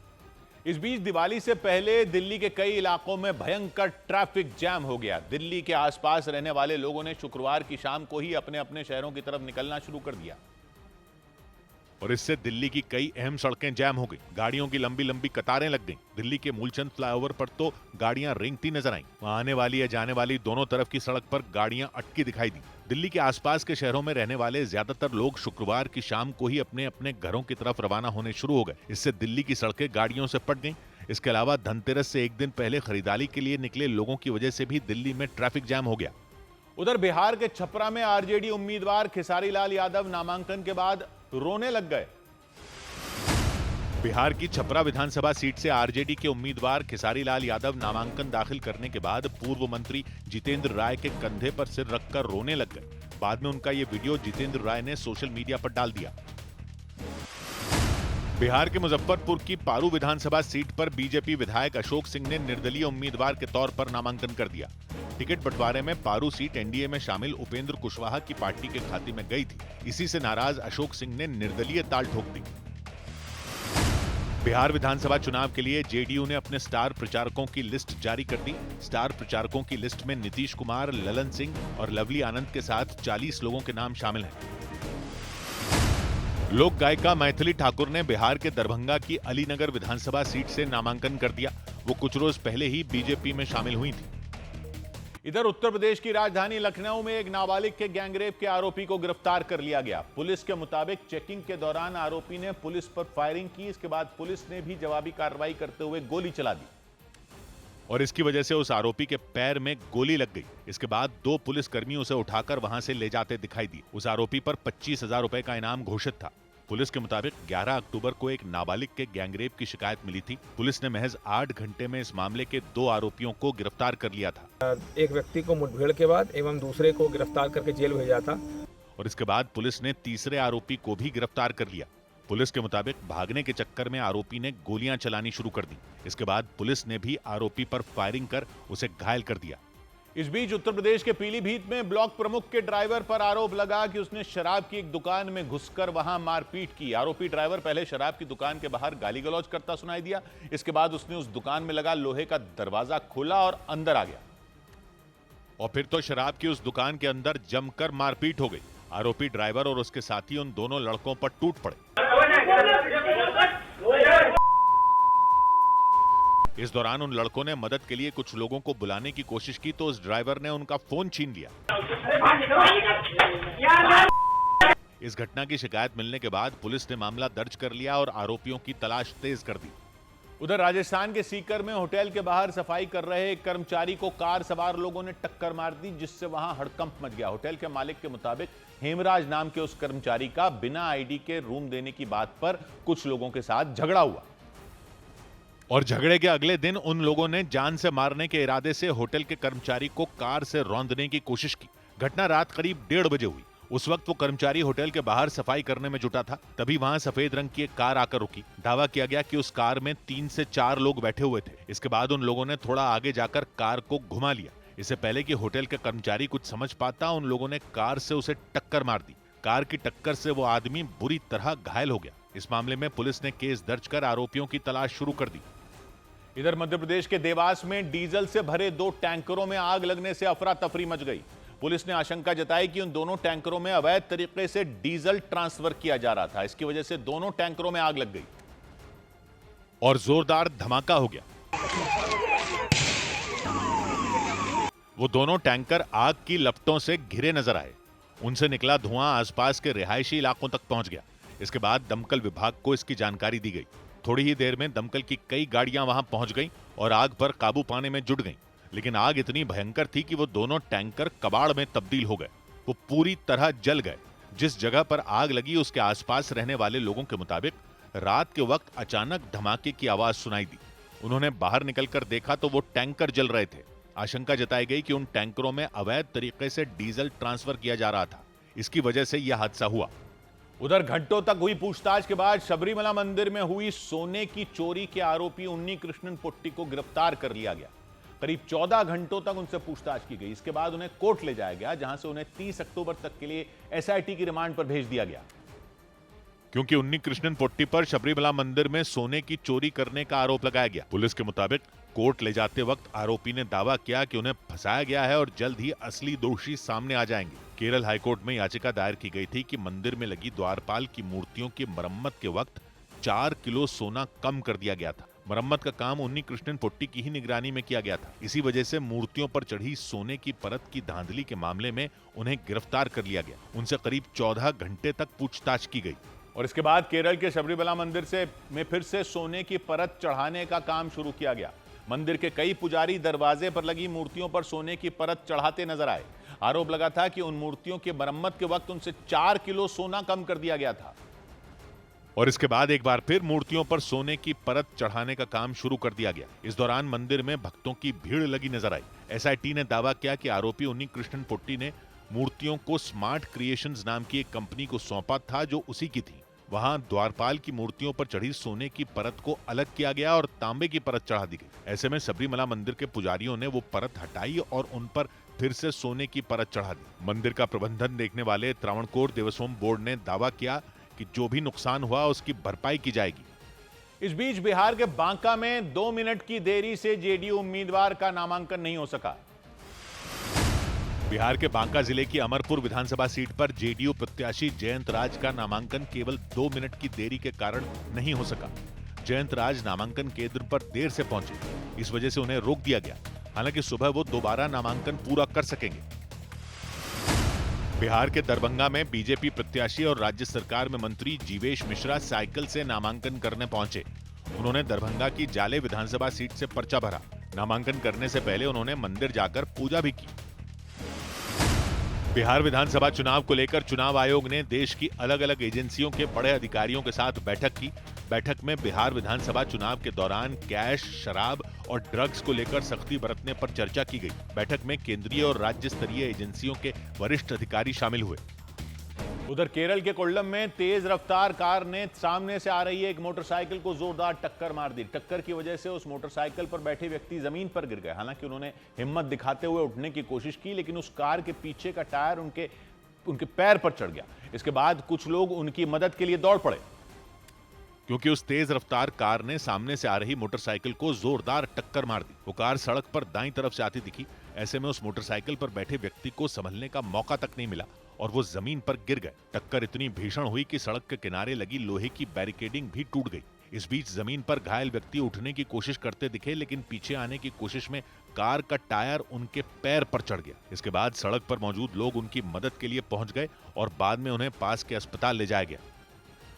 इस बीच दिवाली से पहले दिल्ली के कई इलाकों में भयंकर ट्रैफिक जैम हो गया। दिल्ली के आसपास रहने वाले लोगों ने शुक्रवार की शाम को ही अपने अपने शहरों की तरफ निकलना शुरू कर दिया, और इससे दिल्ली की कई अहम सड़कें जैम हो गई। गाड़ियों की लंबी लंबी कतारें लग गईं। दिल्ली के मूलचंद फ्लाईओवर पर तो गाड़ियां रेंगती नजर आईं। वहां आने वाली या जाने वाली दोनों तरफ की सड़क पर गाड़ियां अटकी दिखाई दी। दिल्ली के आसपास के शहरों में रहने वाले ज्यादातर लोग शुक्रवार की शाम को ही अपने अपने घरों की तरफ रवाना होने शुरू हो गए। इससे दिल्ली की सड़कें गाड़ियों से पट गईं। इसके अलावा धनतेरस से एक दिन पहले खरीदारी के लिए निकले लोगों की वजह से भी दिल्ली में ट्रैफिक जैम हो गया। उधर बिहार के छपरा में आरजेडी उम्मीदवार खेसारी लाल यादव नामांकन के बाद रोने लग गए। बिहार की छपरा विधानसभा सीट से आरजेडी के उम्मीदवार खेसारी लाल यादव नामांकन दाखिल करने के बाद पूर्व मंत्री जितेंद्र राय के कंधे पर सिर रखकर रोने लग गए। बाद में उनका यह वीडियो जितेंद्र राय ने सोशल मीडिया पर डाल दिया। बिहार के मुजफ्फरपुर की पारू विधानसभा सीट पर बीजेपी विधायक अशोक सिंह ने निर्दलीय उम्मीदवार के तौर पर नामांकन कर दिया। टिकट बंटवारे में पारू सीट एनडीए में शामिल उपेंद्र कुशवाहा की पार्टी के खाते में गई थी। इसी से नाराज अशोक सिंह ने निर्दलीय ताल ठोक दी। बिहार विधानसभा चुनाव के लिए जेडीयू ने अपने स्टार प्रचारकों की लिस्ट जारी कर दी। स्टार प्रचारकों की लिस्ट में नीतीश कुमार, ललन सिंह और लवली आनंद के साथ 40 लोगों के नाम शामिल हैं। लोक गायिका मैथिली ठाकुर ने बिहार के दरभंगा की अलीनगर विधानसभा सीट से नामांकन कर दिया। वो कुछ रोज पहले ही बीजेपी में शामिल हुई थी। इधर उत्तर प्रदेश की राजधानी लखनऊ में एक नाबालिग के गैंगरेप के आरोपी को गिरफ्तार कर लिया गया। पुलिस के मुताबिक चेकिंग के दौरान आरोपी ने पुलिस पर फायरिंग की। इसके बाद पुलिस ने भी जवाबी कार्रवाई करते हुए गोली चला दी, और इसकी वजह से उस आरोपी के पैर में गोली लग गई। इसके बाद 2 पुलिसकर्मी उसे उठाकर वहां से ले जाते दिखाई दिए। उस आरोपी पर 25,000 रुपए का इनाम घोषित था। पुलिस के मुताबिक 11 अक्टूबर को एक नाबालिग के गैंगरेप की शिकायत मिली थी। पुलिस ने महज 8 घंटे में इस मामले के 2 आरोपियों को गिरफ्तार कर लिया था। एक व्यक्ति को मुठभेड़ के बाद एवं दूसरे को गिरफ्तार करके जेल भेजा था, और इसके बाद पुलिस ने तीसरे आरोपी को भी गिरफ्तार कर लिया। पुलिस के मुताबिक भागने के चक्कर में आरोपी ने गोलियां चलानी शुरू कर दी। इसके बाद पुलिस ने भी आरोपी पर फायरिंग कर उसे घायल कर दिया। इस बीच उत्तर प्रदेश के पीलीभीत में ब्लॉक प्रमुख के ड्राइवर पर आरोप लगा कि उसने शराब की एक दुकान में घुसकर वहां मारपीट की। आरोपी ड्राइवर पहले शराब की दुकान के बाहर गाली गलौज करता सुनाई दिया। इसके बाद उसने उस दुकान में लगा लोहे का दरवाजा खोला और अंदर आ गया, और फिर तो शराब की उस दुकान के अंदर जमकर मारपीट हो गई। आरोपी ड्राइवर और उसके साथी उन दोनों लड़कों पर टूट पड़े। इस दौरान उन लड़कों ने मदद के लिए कुछ लोगों को बुलाने की कोशिश की, तो उस ड्राइवर ने उनका फोन छीन लिया। इस घटना की शिकायत मिलने के बाद पुलिस ने मामला दर्ज कर लिया और आरोपियों की तलाश तेज कर दी। उधर राजस्थान के सीकर में होटल के बाहर सफाई कर रहे एक कर्मचारी को कार सवार लोगों ने टक्कर मार दी, जिससे वहां हड़कंप मच गया। होटल के मालिक के मुताबिक हेमराज नाम के उस कर्मचारी का बिना आईडी के रूम देने की बात पर कुछ लोगों के साथ झगड़ा हुआ, और झगड़े के अगले दिन उन लोगों ने जान से मारने के इरादे से होटल के कर्मचारी को कार से रौंदने की कोशिश की। घटना रात करीब 1:30 बजे हुई। उस वक्त वो कर्मचारी होटल के बाहर सफाई करने में जुटा था। तभी वहां सफेद रंग की एक कार आकर रुकी। दावा किया गया कि उस कार में 3 से 4 लोग बैठे हुए थे। इसके बाद उन लोगों ने थोड़ा आगे जाकर कार को घुमा लिया। इससे पहले कि होटल के कर्मचारी कुछ समझ पाता, उन लोगों ने कार से उसे टक्कर मार दी। कार की टक्कर से वो आदमी बुरी तरह घायल हो गया। इस मामले में पुलिस ने केस दर्ज कर आरोपियों की तलाश शुरू कर दी। इधर मध्य प्रदेश के देवास में डीजल से भरे 2 टैंकरों में आग लगने से अफरा तफरी मच गई। पुलिस ने आशंका जताई कि उन दोनों टैंकरों में अवैध तरीके से डीजल ट्रांसफर किया जा रहा था। इसकी वजह से दोनों टैंकरों में आग लग गई और जोरदार धमाका हो गया। वो दोनों टैंकर आग की लपटों से घिरे नजर आए। उनसे निकला धुआं आसपास के रिहायशी इलाकों तक पहुंच गया। इसके बाद दमकल विभाग को इसकी जानकारी दी गई। थोड़ी ही देर में दमकल की कई गाड़ियां वहां पहुंच गईं और आग पर काबू पाने में जुट गईं। लेकिन आग इतनी भयंकर थी कि वो दोनों टैंकर कबाड़ में तब्दील हो गए। वो पूरी तरह जल गए। जिस जगह पर आग लगी उसके आसपास रहने वाले लोगों के मुताबिक रात के वक्त अचानक धमाके की आवाज सुनाई दी। उन्होंने बाहर निकलकर देखा तो वो टैंकर जल रहे थे। आशंका जताई गई कि उन टैंकरों में अवैध तरीके से डीजल ट्रांसफर किया जा रहा था। इसकी वजह से यह हादसा हुआ। उधर घंटों तक हुई पूछताछ के बाद शबरीमला मंदिर में हुई सोने की चोरी के आरोपी उन्नी कृष्णन पोट्टी को गिरफ्तार कर लिया गया। करीब 14 घंटों तक उनसे पूछताछ की गई। इसके बाद उन्हें कोर्ट ले जाया गया, जहां से उन्हें 30 अक्टूबर तक के लिए एसआईटी की रिमांड पर भेज दिया गया। क्योंकि उन्नी कृष्णन पोट्टी पर शबरीमला मंदिर में सोने की चोरी करने का आरोप लगाया गया। पुलिस के मुताबिक कोर्ट ले जाते वक्त आरोपी ने दावा किया कि उन्हें फंसाया गया है और जल्द ही असली दोषी सामने आ जाएंगे। केरल हाईकोर्ट में याचिका दायर की गई थी कि मंदिर में लगी द्वारपाल की मूर्तियों की मरम्मत के वक्त 4 किलो सोना कम कर दिया गया था। मरम्मत का काम उन्नी कृष्णन पोट्टी की ही निगरानी में किया गया था। इसी वजह से मूर्तियों पर चढ़ी सोने की परत की धांधली के मामले में उन्हें गिरफ्तार कर लिया गया। उनसे करीब 14 घंटे तक पूछताछ की गई और इसके बाद केरल के शबरीमला मंदिर में फिर से सोने की परत चढ़ाने का काम शुरू किया गया। मंदिर के कई पुजारी दरवाजे पर लगी मूर्तियों पर सोने की परत चढ़ाते नजर आए। आरोप लगा था कि उन मूर्तियों की मरम्मत के वक्त उनसे 4 किलो सोना कम कर दिया गया था और इसके बाद एक बार फिर मूर्तियों पर सोने की परत चढ़ाने का काम शुरू कर दिया गया। इस दौरान मंदिर में भक्तों की भीड़ लगी नजर आई। एसआईटी ने दावा किया कि आरोपी उन्नी कृष्णन पोट्टी ने मूर्तियों को स्मार्ट क्रिएशंस नाम की एक कंपनी को सौंपा था, जो उसी की थी। वहां द्वारपाल की मूर्तियों पर चढ़ी सोने की परत को अलग किया गया और तांबे की परत चढ़ा दी गई। ऐसे में सबरीमला मंदिर के पुजारियों ने वो परत हटाई और उन पर फिर से सोने की परत चढ़ा दी। मंदिर का प्रबंधन देखने वाले त्रावणकोर देवस्थानम बोर्ड ने दावा किया कि जो भी नुकसान हुआ उसकी भरपाई की जाएगी। इस बीच बिहार के बांका में 2 मिनट की देरी से जेडीयू उम्मीदवार का नामांकन नहीं हो सका। बिहार के बांका जिले की अमरपुर विधानसभा सीट पर जेडीयू प्रत्याशी जयंत राज का नामांकन केवल 2 मिनट की देरी के कारण नहीं हो सका। जयंत राज नामांकन केंद्र पर देर से पहुंचे, इस वजह से उन्हें रोक दिया गया। हालांकि सुबह वो दोबारा नामांकन पूरा कर सकेंगे। बिहार के दरभंगा में बीजेपी प्रत्याशी और राज्य सरकार में मंत्री जीवेश मिश्रा साइकिल से नामांकन करने पहुंचे। उन्होंने दरभंगा की जाले विधानसभा सीट से पर्चा भरा। नामांकन करने से पहले उन्होंने मंदिर जाकर पूजा भी की। बिहार विधानसभा चुनाव को लेकर चुनाव आयोग ने देश की अलग अलग एजेंसियों के बड़े अधिकारियों के साथ बैठक की। बैठक में बिहार विधानसभा चुनाव के दौरान कैश, शराब और ड्रग्स को लेकर सख्ती बरतने पर चर्चा की गई। बैठक में केंद्रीय और राज्य स्तरीय एजेंसियों के वरिष्ठ अधिकारी शामिल हुए। उधर केरल के कोल्लम में तेज रफ्तार कार ने सामने से आ रही एक मोटरसाइकिल को जोरदार टक्कर मार दी। टक्कर की वजह से उस मोटरसाइकिल पर बैठे व्यक्ति जमीन पर गिर गए। हालांकि उन्होंने हिम्मत दिखाते हुए उठने की कोशिश की, लेकिन उस कार के पीछे का टायर उनके पैर पर चढ़ गया। इसके बाद कुछ लोग उनकी मदद के लिए दौड़ पड़े, क्योंकि उस तेज रफ्तार कार ने सामने से आ रही मोटरसाइकिल को जोरदार टक्कर मार दी। वो कार सड़क पर दाईं तरफ से आती दिखी। ऐसे में उस मोटरसाइकिल पर बैठे व्यक्ति को संभलने का मौका तक नहीं मिला और वो जमीन पर गिर गए। टक्कर इतनी भीषण हुई कि सड़क के किनारे लगी लोहे की बैरिकेडिंग भी टूट गई। इस बीच जमीन पर घायल व्यक्ति उठने की कोशिश करते दिखे, लेकिन पीछे आने की कोशिश में कार का टायर उनके पैर पर चढ़ गया। इसके बाद सड़क पर मौजूद लोग उनकी मदद के लिए पहुंच गए और बाद में उन्हें पास के अस्पताल ले जाया गया।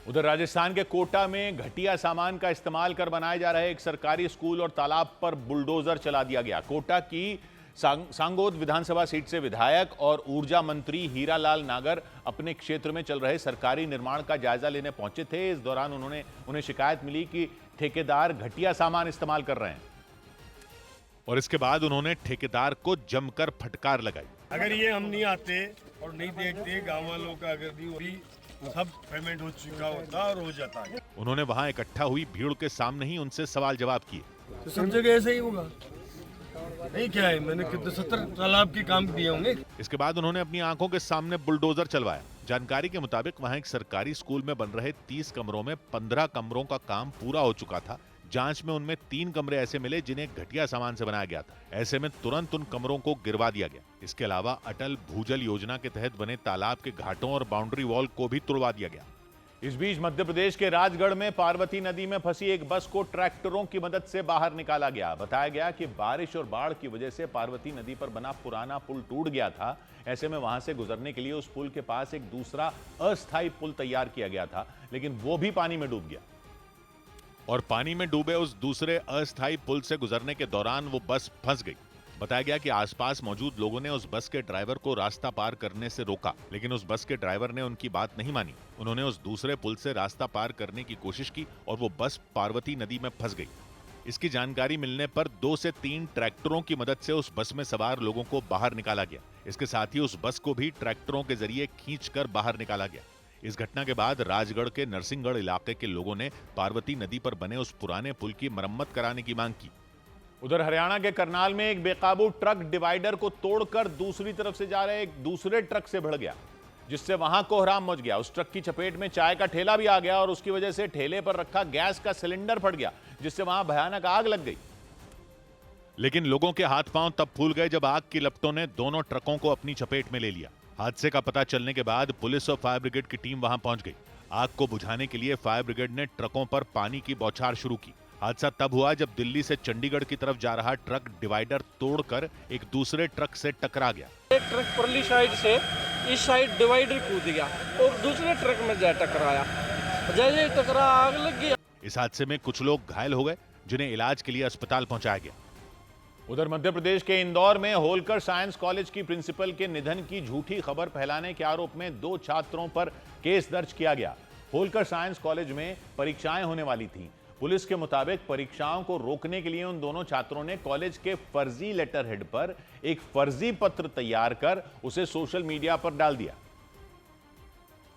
उधर राजस्थान के कोटा में घटिया सामान का इस्तेमाल कर बनाए जा रहे एक सरकारी स्कूल और तालाब पर बुलडोजर चला दिया गया। कोटा की सांगोद विधानसभा सीट से विधायक और ऊर्जा मंत्री हीरालाल नागर अपने क्षेत्र में चल रहे सरकारी निर्माण का जायजा लेने पहुंचे थे। इस दौरान उन्हें शिकायत मिली कि ठेकेदार घटिया सामान इस्तेमाल कर रहे हैं और इसके बाद उन्होंने ठेकेदार को जमकर फटकार लगाई। अगर ये हम नहीं आते और नहीं देखते गांव वालों का, अगर भी सब पेमेंट हो चुका होता और हो जाता है। उन्होंने वहां इकट्ठा हुई भीड़ के सामने ही उनसे सवाल जवाब किए। तो सब जगह ऐसा ही होगा, नहीं क्या है, मैंने कितने 70 तालाब के काम दिए होंगे। इसके बाद उन्होंने अपनी आंखों के सामने बुलडोजर चलवाया। जानकारी के मुताबिक वहां एक सरकारी स्कूल में बन रहे 30 कमरों में 15 कमरों का काम पूरा हो चुका था। जांच में उनमें 3 कमरे ऐसे मिले जिन्हें घटिया सामान से बनाया गया था। ऐसे में तुरंत उन कमरों को गिरवा दिया गया। इसके अलावा अटल भूजल योजना के तहत बने तालाब के घाटों और बाउंड्री वॉल को भी तोड़वा दिया गया। इस बीच मध्य प्रदेश के राजगढ़ में पार्वती नदी में फंसी एक बस को ट्रैक्टरों की मदद से बाहर निकाला गया। बताया गया कि बारिश और बाढ़ की वजह से पार्वती नदी पर बना पुराना पुल टूट गया था। ऐसे में वहां से गुजरने के लिए उस पुल के पास एक दूसरा अस्थायी पुल तैयार किया गया था, लेकिन वो भी पानी में डूब गया। और पानी में डूबे उस दूसरे अस्थायी पुल से गुजरने के दौरान वो बस फंस गई। बताया गया कि आसपास मौजूद लोगों ने उस बस के ड्राइवर को रास्ता पार करने से रोका, लेकिन उस बस के ड्राइवर ने उनकी बात नहीं मानी। उन्होंने उस दूसरे पुल से रास्ता पार करने की कोशिश की और वो बस पार्वती नदी में फंस गई। इसकी जानकारी मिलने पर 2 से 3 ट्रैक्टरों की मदद से उस बस में सवार लोगों को बाहर निकाला गया। इसके साथ ही उस बस को भी ट्रैक्टरों के जरिए खींचकर बाहर निकाला गया। इस घटना के बाद राजगढ़ के नरसिंहगढ़ इलाके के लोगों ने पार्वती नदी पर बने उस पुराने पुल की मरम्मत कराने की मांग की। उधर हरियाणा के करनाल में एक बेकाबू ट्रक डिवाइडर को तोड़कर दूसरी तरफ से जा रहे एक दूसरे ट्रक से भिड़ गया, जिससे वहां कोहराम मच गया। उस ट्रक की चपेट में चाय का ठेला भी आ गया और उसकी वजह से ठेले पर रखा गैस का सिलेंडर फट गया, जिससे वहां भयानक आग लग गई। लेकिन लोगों के हाथ पांव तब फूल गए जब आग की लपटों ने दोनों ट्रकों को अपनी चपेट में ले लिया। हादसे का पता चलने के बाद पुलिस और फायर ब्रिगेड की टीम वहां पहुंच गई। आग को बुझाने के लिए फायर ब्रिगेड ने ट्रकों पर पानी की बौछार शुरू की। हादसा तब हुआ जब दिल्ली से चंडीगढ़ की तरफ जा रहा ट्रक डिवाइडर तोड़कर एक दूसरे ट्रक से टकरा गया। एक ट्रक परली साइड से इस साइड डिवाइडर कूद गया और दूसरे ट्रक में जा टकराया। जैसे टकरा आग लग गई। इस हादसे में कुछ लोग घायल हो गए, जिन्हें इलाज के लिए अस्पताल पहुंचाया गया। उधर मध्य प्रदेश के इंदौर में होलकर साइंस कॉलेज की प्रिंसिपल के निधन की झूठी खबर फैलाने के आरोप में 2 छात्रों पर केस दर्ज किया गया। होलकर साइंस कॉलेज में परीक्षाएं होने वाली थीं। पुलिस के मुताबिक परीक्षाओं को रोकने के लिए उन दोनों छात्रों ने कॉलेज के फर्जी लेटर हेड पर एक फर्जी पत्र तैयार कर उसे सोशल मीडिया पर डाल दिया।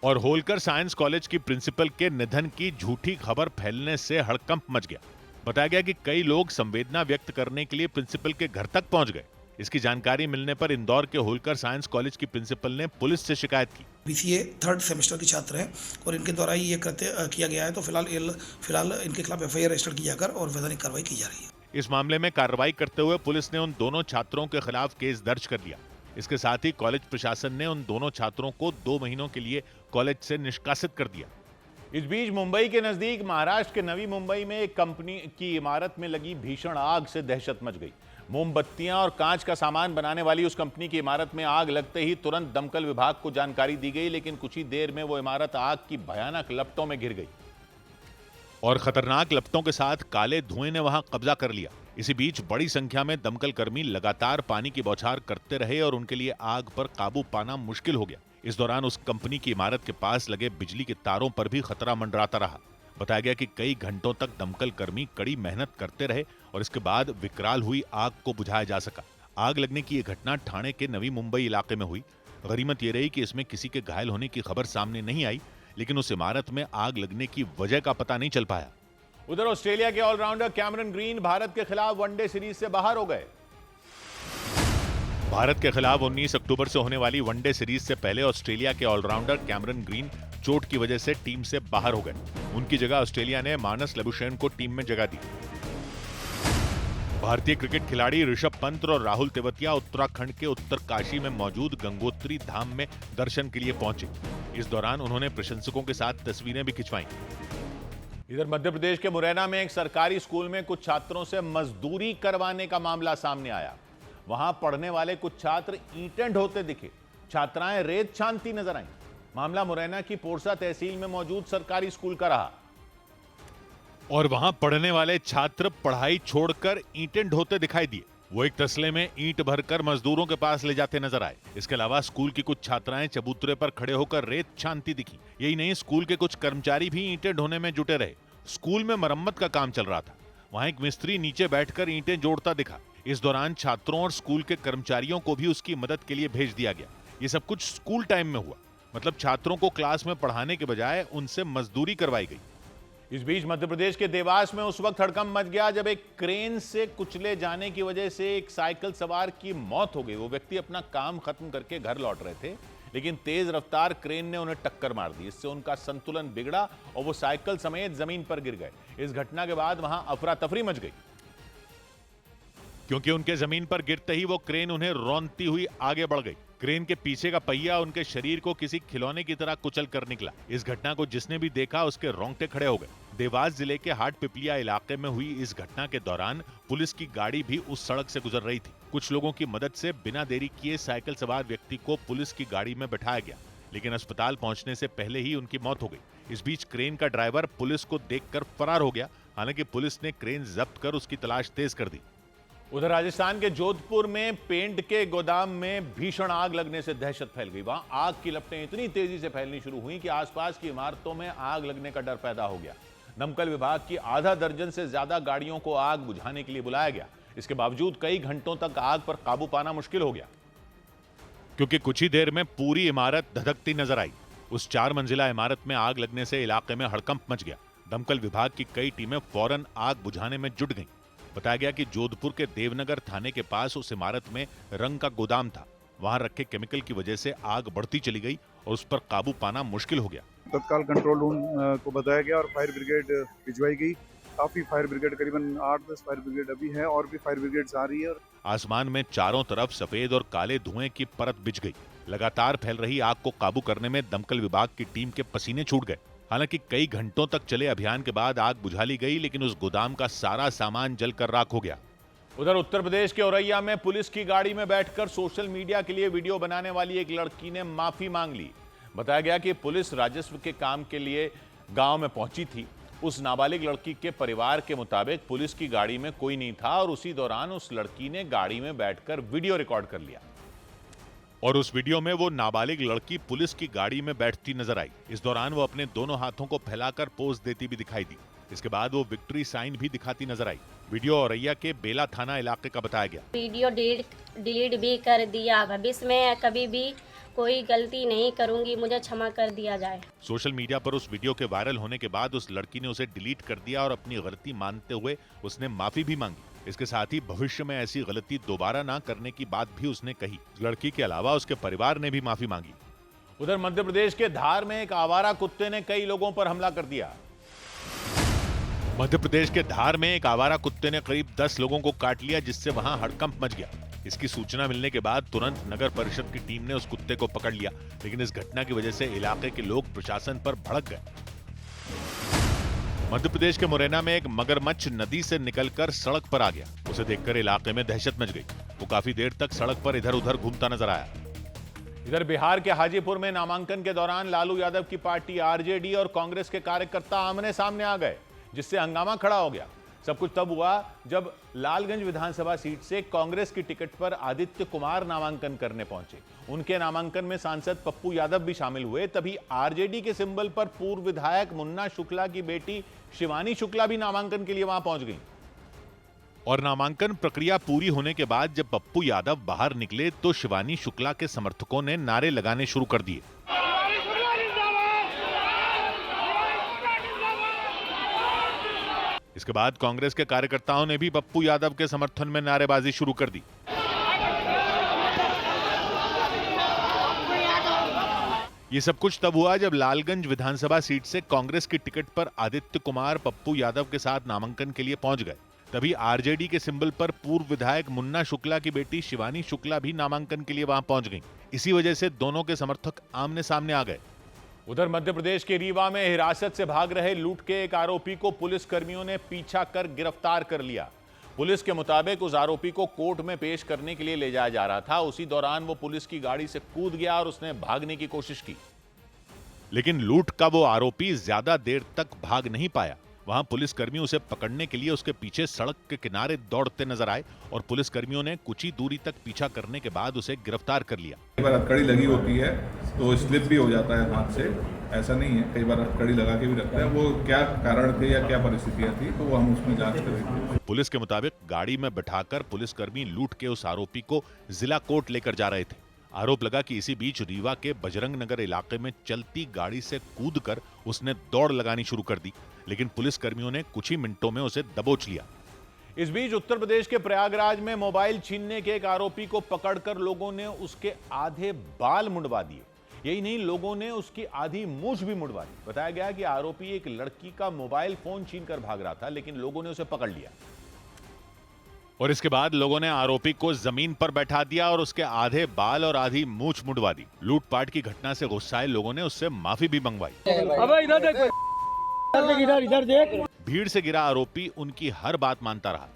और होलकर साइंस कॉलेज की प्रिंसिपल के निधन की झूठी खबर फैलने से हड़कंप मच गया। बताया गया कि कई लोग संवेदना व्यक्त करने के लिए प्रिंसिपल के घर तक पहुंच गए। इसकी जानकारी मिलने पर इंदौर के होलकर साइंस कॉलेज की प्रिंसिपल ने पुलिस से शिकायत की। बीसीए 3rd सेमेस्टर के छात्र हैं और इनके द्वारा ही ये किया गया है, तो फिलहाल इनके खिलाफ एफआईआर रजिस्टर की जाकर और वैधानिक कार्रवाई की जा रही है। इस मामले में कार्रवाई करते हुए पुलिस ने उन दोनों छात्रों के खिलाफ केस दर्ज कर लिया। इसके साथ ही कॉलेज प्रशासन ने उन दोनों छात्रों को 2 महीनों के लिए कॉलेज से निष्कासित कर दिया। इस बीच मुंबई के नजदीक महाराष्ट्र के नवी मुंबई में एक कंपनी की इमारत में लगी भीषण आग से दहशत मच गई। मोमबत्तियां और कांच का सामान बनाने वाली उस कंपनी की इमारत में आग लगते ही तुरंत दमकल विभाग को जानकारी दी गई, लेकिन कुछ ही देर में वो इमारत आग की भयानक लपटों में घिर गई और खतरनाक लपटों के साथ काले धुएं ने वहां कब्जा कर लिया। इसी बीच बड़ी संख्या में दमकल कर्मी लगातार पानी की बौछार करते रहे और उनके लिए आग पर काबू पाना मुश्किल हो गया। इस दौरान उस कंपनी की इमारत के पास लगे बिजली के तारों पर भी खतरा मंडराता रहा। बताया गया कि कई घंटों तक दमकल कर्मी कड़ी मेहनत करते रहे और इसके बाद विकराल हुई आग को बुझाया जा सका। आग लगने की यह घटना ठाणे के नवी मुंबई इलाके में हुई। गनीमत यह रही कि इसमें किसी के घायल होने की खबर सामने नहीं आई, लेकिन उस इमारत में आग लगने की वजह का पता नहीं चल पाया। उधर ऑस्ट्रेलिया के ऑलराउंडर कैमरन ग्रीन भारत के खिलाफ वनडे सीरीज से बाहर हो गए। भारत के खिलाफ 19 अक्टूबर से होने वाली वनडे सीरीज से पहले ऑस्ट्रेलिया के ऑलराउंडर कैमरन ग्रीन चोट की वजह से टीम से बाहर हो गए। उनकी जगह ऑस्ट्रेलिया ने मानस लबुशेन को टीम में जगह दी। भारतीय क्रिकेट खिलाड़ी ऋषभ पंत और राहुल तेवतिया उत्तराखंड के उत्तरकाशी में मौजूद गंगोत्री धाम में दर्शन के लिए पहुंचे। इस दौरान उन्होंने प्रशंसकों के साथ तस्वीरें भी खिंचवाईं। इधर मध्य प्रदेश के मुरैना में एक सरकारी स्कूल में कुछ छात्रों से मजदूरी करवाने का मामला सामने आया। वहां पढ़ने वाले कुछ छात्र ईंटें ढोते दिखे, छात्राएं रेत छानती नजर आईं। मामला मुरैना की पोरसा तहसील में मौजूद सरकारी स्कूल का रहा और वहां पढ़ने वाले छात्र पढ़ाई छोड़कर ईंटें ढोते दिखाई दिए। वो एक तसले में ईंट भरकर मजदूरों के पास ले जाते नजर आए। इसके अलावा स्कूल की कुछ छात्राएं चबूतरे पर खड़े होकर रेत छानती दिखी। यही नहीं, स्कूल के कुछ कर्मचारी भी ईंटें ढोने में जुटे रहे। स्कूल में मरम्मत का काम चल रहा था, वहां एक मिस्त्री नीचे बैठकर ईंटें जोड़ता दिखा। इस दौरान छात्रों और स्कूल के कर्मचारियों को भी उसकी मदद के लिए भेज दिया गया। ये सब कुछ स्कूल टाइम में हुआ, मतलब छात्रों को क्लास में पढ़ाने के बजाय उनसे मजदूरी करवाई गई। इस बीच मध्य प्रदेश के देवास में उस वक्त हड़कंप मच गया जब एक क्रेन से कुचले जाने की वजह से एक साइकिल सवार की मौत हो गई। वो व्यक्ति अपना काम खत्म करके घर लौट रहे थे, लेकिन तेज रफ्तार क्रेन ने उन्हें टक्कर मार दी। इससे उनका संतुलन बिगड़ा और वो साइकिल समेत जमीन पर गिर गए। इस घटना के बाद वहां अफरा तफरी मच गई, क्योंकि उनके जमीन पर गिरते ही वो क्रेन उन्हें रौंदती हुई आगे बढ़ गई। क्रेन के पीछे का पहिया उनके शरीर को किसी खिलौने की तरह कुचल कर निकला। इस घटना को जिसने भी देखा उसके रोंगटे खड़े हो गए। देवास जिले के हाट पिपलिया इलाके में हुई इस घटना के दौरान पुलिस की गाड़ी भी उस सड़क से गुजर रही थी। कुछ लोगों की मदद से बिना देरी किए साइकिल सवार व्यक्ति को पुलिस की गाड़ी में बैठाया गया, लेकिन अस्पताल पहुंचने से पहले ही उनकी मौत हो गई। इस बीच क्रेन का ड्राइवर पुलिस को देखकर फरार हो गया। हालांकि पुलिस ने क्रेन जब्त कर उसकी तलाश तेज कर दी। उधर राजस्थान के जोधपुर में पेंट के गोदाम में भीषण आग लगने से दहशत फैल गई। वहां आग की लपटें इतनी तेजी से फैलनी शुरू हुई कि आसपास की इमारतों में आग लगने का डर पैदा हो गया। दमकल विभाग की आधा दर्जन से ज्यादा गाड़ियों को आग बुझाने के लिए बुलाया गया। इसके बावजूद कई घंटों तक आग पर काबू पाना मुश्किल हो गया, क्योंकि कुछ ही देर में पूरी इमारत धधकती नजर आई। उस 4 मंजिला इमारत में आग लगने से इलाके में हड़कंप मच गया। दमकल विभाग की कई टीमें फौरन आग बुझाने में जुट गईं। बताया गया कि जोधपुर के देवनगर थाने के पास उस इमारत में रंग का गोदाम था। वहां रखे केमिकल की वजह से आग बढ़ती चली गई और उस पर काबू पाना मुश्किल हो गया। तत्काल कंट्रोल रूम को बताया गया और फायर ब्रिगेड भिजवाई गई। काफी फायर ब्रिगेड, करीबन 8-10 फायर ब्रिगेड अभी है और भी फायर ब्रिगेड आ रही है। आसमान में चारों तरफ सफेद और काले धुएं की परत बिछ गई। लगातार फैल रही आग को काबू करने में दमकल विभाग की टीम के पसीने छूट गए। हालांकि कई घंटों तक चले अभियान के बाद आग बुझा ली गई, लेकिन उस गोदाम का सारा सामान जलकर राख हो गया। उधर उत्तर प्रदेश के औरैया में पुलिस की गाड़ी में बैठकर सोशल मीडिया के लिए वीडियो बनाने वाली एक लड़की ने माफी मांग ली। बताया गया कि पुलिस राजस्व के काम के लिए गांव में पहुंची थी। उस नाबालिग लड़की के परिवार के मुताबिक पुलिस की गाड़ी में कोई नहीं था और उसी दौरान उस लड़की ने गाड़ी में बैठकर वीडियो रिकॉर्ड कर लिया और उस वीडियो में वो नाबालिग लड़की पुलिस की गाड़ी में बैठती नजर आई। इस दौरान वो अपने दोनों हाथों को फैलाकर पोज देती भी दिखाई दी। इसके बाद वो विक्ट्री साइन भी दिखाती नजर आई। वीडियो औरैया के बेला थाना इलाके का बताया गया। वीडियो डिलीट भी कर दिया। भविष्य में कभी भी कोई गलती नहीं करूंगी, मुझे क्षमा कर दिया जाए। सोशल मीडिया पर उस वीडियो के वायरल होने के बाद उस लड़की ने उसे डिलीट कर दिया और अपनी गलती मानते हुए उसने माफी भी मांगी। इसके साथ ही भविष्य में ऐसी गलती दोबारा ना करने की बात भी उसने कही। लड़की के अलावा उसके परिवार ने भी माफी मांगी। उधर मध्य प्रदेश के धार में एक आवारा कुत्ते ने कई लोगों पर हमला कर दिया। मध्य प्रदेश के धार में एक आवारा कुत्ते ने करीब 10 लोगों को काट लिया, जिससे वहां हड़कंप मच गया। इसकी सूचना मिलने के बाद तुरंत नगर परिषद की टीम ने उस कुत्ते को पकड़ लिया, लेकिन इस घटना की वजह से इलाके के लोग प्रशासन पर भड़क गए। मध्य प्रदेश के मुरैना में एक मगरमच्छ नदी से निकलकर सड़क पर आ गया। उसे देखकर इलाके में दहशत मच गई। वो काफी देर तक सड़क पर इधर उधर घूमता नजर आया। इधर बिहार के हाजीपुर में नामांकन के दौरान लालू यादव की पार्टी आरजेडी और कांग्रेस के कार्यकर्ता आमने सामने आ गए, जिससे हंगामा खड़ा हो गया। सब कुछ तब हुआ जब लालगंज विधानसभा सीट से कांग्रेस की टिकट पर आदित्य कुमार नामांकन करने पहुंचे। उनके नामांकन में सांसद पप्पू यादव भी शामिल हुए। तभी आरजेडी के सिंबल पर पूर्व विधायक मुन्ना शुक्ला की बेटी शिवानी शुक्ला भी नामांकन के लिए वहां पहुंच गई। और नामांकन प्रक्रिया पूरी होने के बाद जब पप्पू यादव बाहर निकले तो शिवानी शुक्ला के समर्थकों ने नारे लगाने शुरू कर दिए। इसके बाद कांग्रेस के कार्यकर्ताओं ने भी पप्पू यादव के समर्थन में नारेबाजी शुरू कर दी। ये सब कुछ तब हुआ जब लालगंज विधानसभा सीट से कांग्रेस की टिकट पर आदित्य कुमार पप्पू यादव के साथ नामांकन के लिए पहुंच गए। तभी आरजेडी के सिंबल पर पूर्व विधायक मुन्ना शुक्ला की बेटी शिवानी शुक्ला भी नामांकन के लिए वहां पहुंच गईं। इसी वजह से दोनों के समर्थक आमने सामने आ गए। उधर मध्य प्रदेश के रीवा में हिरासत से भाग रहे लूट के एक आरोपी को पुलिस कर्मियों ने पीछा कर गिरफ्तार कर लिया। पुलिस के मुताबिक उस आरोपी को कोर्ट में पेश करने के लिए ले जाया जा रहा था। उसी दौरान वो पुलिस की गाड़ी से कूद गया और उसने भागने की कोशिश की, लेकिन लूट का वो आरोपी ज्यादा देर तक भाग नहीं पाया। वहां पुलिसकर्मी उसे पकड़ने के लिए उसके पीछे सड़क के किनारे दौड़ते नजर आए और पुलिसकर्मियों ने कुछ ही दूरी तक पीछा करने के बाद उसे गिरफ्तार कर लिया। कई बार हथकड़ी लगी होती है तो स्लिप भी हो जाता है हाथ से, ऐसा नहीं है, कई बार हथकड़ी लगा के भी रखते हैं। वो क्या कारण थे या क्या परिस्थितियां थी तो वो हम उसमें जांच करेंगे। पुलिस के मुताबिक गाड़ी में बिठाकर पुलिसकर्मी लूट के उस आरोपी को जिला कोर्ट लेकर जा रहे थे। आरोप लगा कि इसी बीच रीवा के बजरंग नगर इलाके में चलती गाड़ी से कूदकर उसने दौड़ लगानी शुरू कर दी, लेकिन पुलिसकर्मियों ने कुछ ही मिनटों में उसे दबोच लिया। इस बीच उत्तर प्रदेश के प्रयागराज में मोबाइल छीनने के एक आरोपी को पकड़कर लोगों ने उसके आधे बाल मुंडवा दिए। यही नहीं, लोगों ने उसकी आधी मूंछ भी मुंडवा दी। बताया गया कि आरोपी एक लड़की का मोबाइल फोन छीनकर भाग रहा था, लेकिन लोगों ने उसे पकड़ लिया और इसके बाद लोगों ने आरोपी को जमीन पर बैठा दिया और उसके आधे बाल और आधी मूंछ मुंडवा दी। लूटपाट की घटना से गुस्साए लोगों ने उससे माफी भी मंगवाई। अबे इधर देख, इधर देख। भीड़ से गिरा आरोपी उनकी हर बात मानता रहा।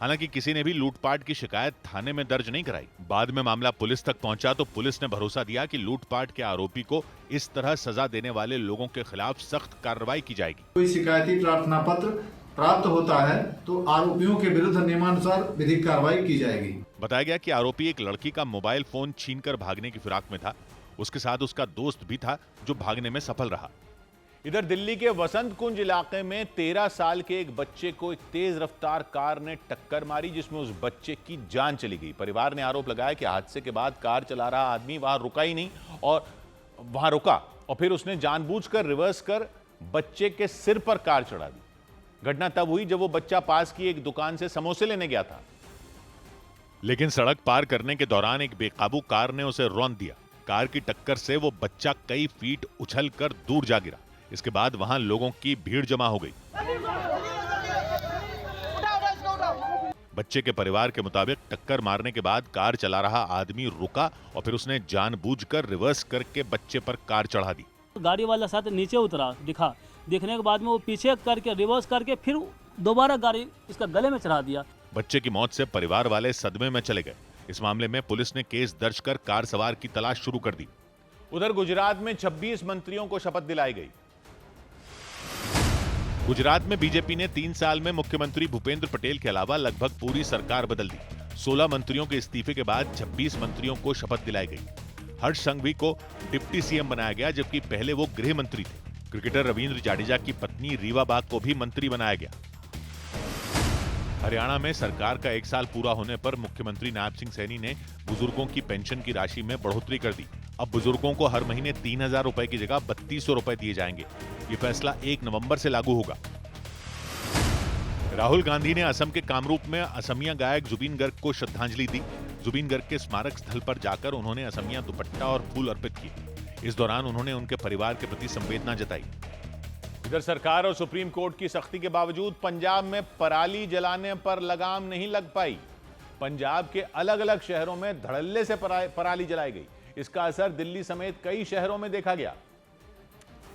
हालांकि किसी ने भी लूटपाट की शिकायत थाने में दर्ज नहीं कराई। बाद में मामला पुलिस तक पहुंचा तो पुलिस ने भरोसा दिया कि लूटपाट के आरोपी को इस तरह सजा देने वाले लोगों के खिलाफ सख्त कार्रवाई की जाएगी। कोई शिकायती प्रार्थना पत्र प्राप्त होता है तो आरोपियों के विरुद्ध नियमानुसार विधिक कार्रवाई की जाएगी। बताया गया कि आरोपी एक लड़की का मोबाइल फोन छीनकर भागने की फिराक में था। उसके साथ उसका दोस्त भी था जो भागने में सफल रहा। इधर दिल्ली के वसंत कुंज इलाके में 13 साल के एक बच्चे को एक तेज रफ्तार कार ने टक्कर मारी, जिसमें उस बच्चे की जान चली गई। परिवार ने आरोप लगाया कि हादसे के बाद कार चला रहा आदमी वहां रुका ही नहीं और फिर उसने जानबूझकर रिवर्स कर बच्चे के सिर पर कार चढ़ा दी। घटना तब हुई जब वो बच्चा पास की एक दुकान से समोसे लेने गया था, लेकिन सड़क पार करने के दौरान एक बेकाबू कार ने उसे रौंद दिया। कार की टक्कर से वो बच्चा कई फीट उछलकर दूर जा गिरा। इसके बाद वहां लोगों की भीड़ जमा हो गई। बच्चे के परिवार के मुताबिक टक्कर मारने के बाद कार चला रहा आदमी रुका और फिर उसने जानबूझकर रिवर्स करके बच्चे पर कार चढ़ा दी। गाड़ी वाला साथ नीचे उतरा, देखने के बाद में वो पीछे करके रिवर्स करके फिर दोबारा गाड़ी इसका गले में चढ़ा दिया। बच्चे की मौत से परिवार वाले सदमे में चले गए। इस मामले में पुलिस ने केस दर्ज कर कार सवार की तलाश शुरू कर दी। उधर गुजरात में 26 मंत्रियों को शपथ दिलाई गई। गुजरात में बीजेपी ने 3 साल में मुख्यमंत्री भूपेंद्र पटेल के अलावा लगभग पूरी सरकार बदल दी। 16 मंत्रियों के इस्तीफे के बाद 26 मंत्रियों को शपथ दिलाई गई। हर्ष संघवी को डिप्टी सीएम बनाया गया, जबकि पहले वो गृह मंत्री थे। क्रिकेटर रविंद्र जाडेजा की पत्नी रीवा बाग को भी मंत्री बनाया गया। हरियाणा में सरकार का 1 साल पूरा होने पर मुख्यमंत्री नायब सिंह सैनी ने बुजुर्गों की पेंशन की राशि में बढ़ोतरी कर दी। अब बुजुर्गों को हर महीने 3,000 रुपए की जगह 3,200 रुपए दिए जाएंगे। ये फैसला 1 नवंबर से लागू होगा। राहुल गांधी ने असम के कामरूप में असमिया गायक जुबिन गर्ग को श्रद्धांजलि दी। जुबिन गर्ग के स्मारक स्थल पर जाकर उन्होंने असमिया दुपट्टा और फूल अर्पित किए। इस दौरान उन्होंने उनके परिवार के प्रति संवेदना जताई। इधर सरकार और सुप्रीम कोर्ट की सख्ती के बावजूद पंजाब में पराली जलाने पर लगाम नहीं लग पाई। पंजाब के अलग अलग शहरों में धड़ल्ले से पराली जलाई गई। इसका असर दिल्ली समेत कई शहरों में देखा गया।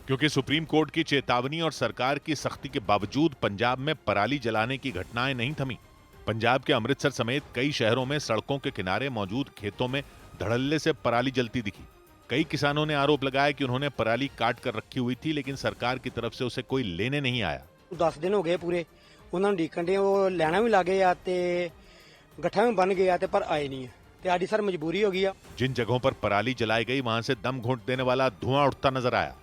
क्योंकि सुप्रीम कोर्ट की चेतावनी और सरकार की सख्ती के बावजूद पंजाब में पराली जलाने की घटनाएं नहीं थमी। पंजाब के अमृतसर समेत कई शहरों में सड़कों के किनारे मौजूद खेतों में धड़ल्ले से पराली जलती दिखी। कई किसानों ने आरोप लगाया कि उन्होंने पराली काट कर रखी हुई थी, लेकिन सरकार की तरफ से उसे कोई लेने नहीं आया। 10 दिन हो गए पूरे, उन्होंने ਡੀਕਣ ਦੇ ਉਹ ਲੈਣਾ ਵੀ ਲੱਗੇ ਆ ਤੇ ਗੱਠਾਂ ਵੀ ਬਣ ਗਏ ਆ ਤੇ ਪਰ ਆਏ ਨਹੀਂ ਤੇ ਸਾਡੀ ਸਰ ਮਜਬੂਰੀ ਹੋ ਗਈ ਆ। जिन जगहों पर पराली जलाई गई वहां से दम घोंट देने वाला धुआं उठता नजर आया।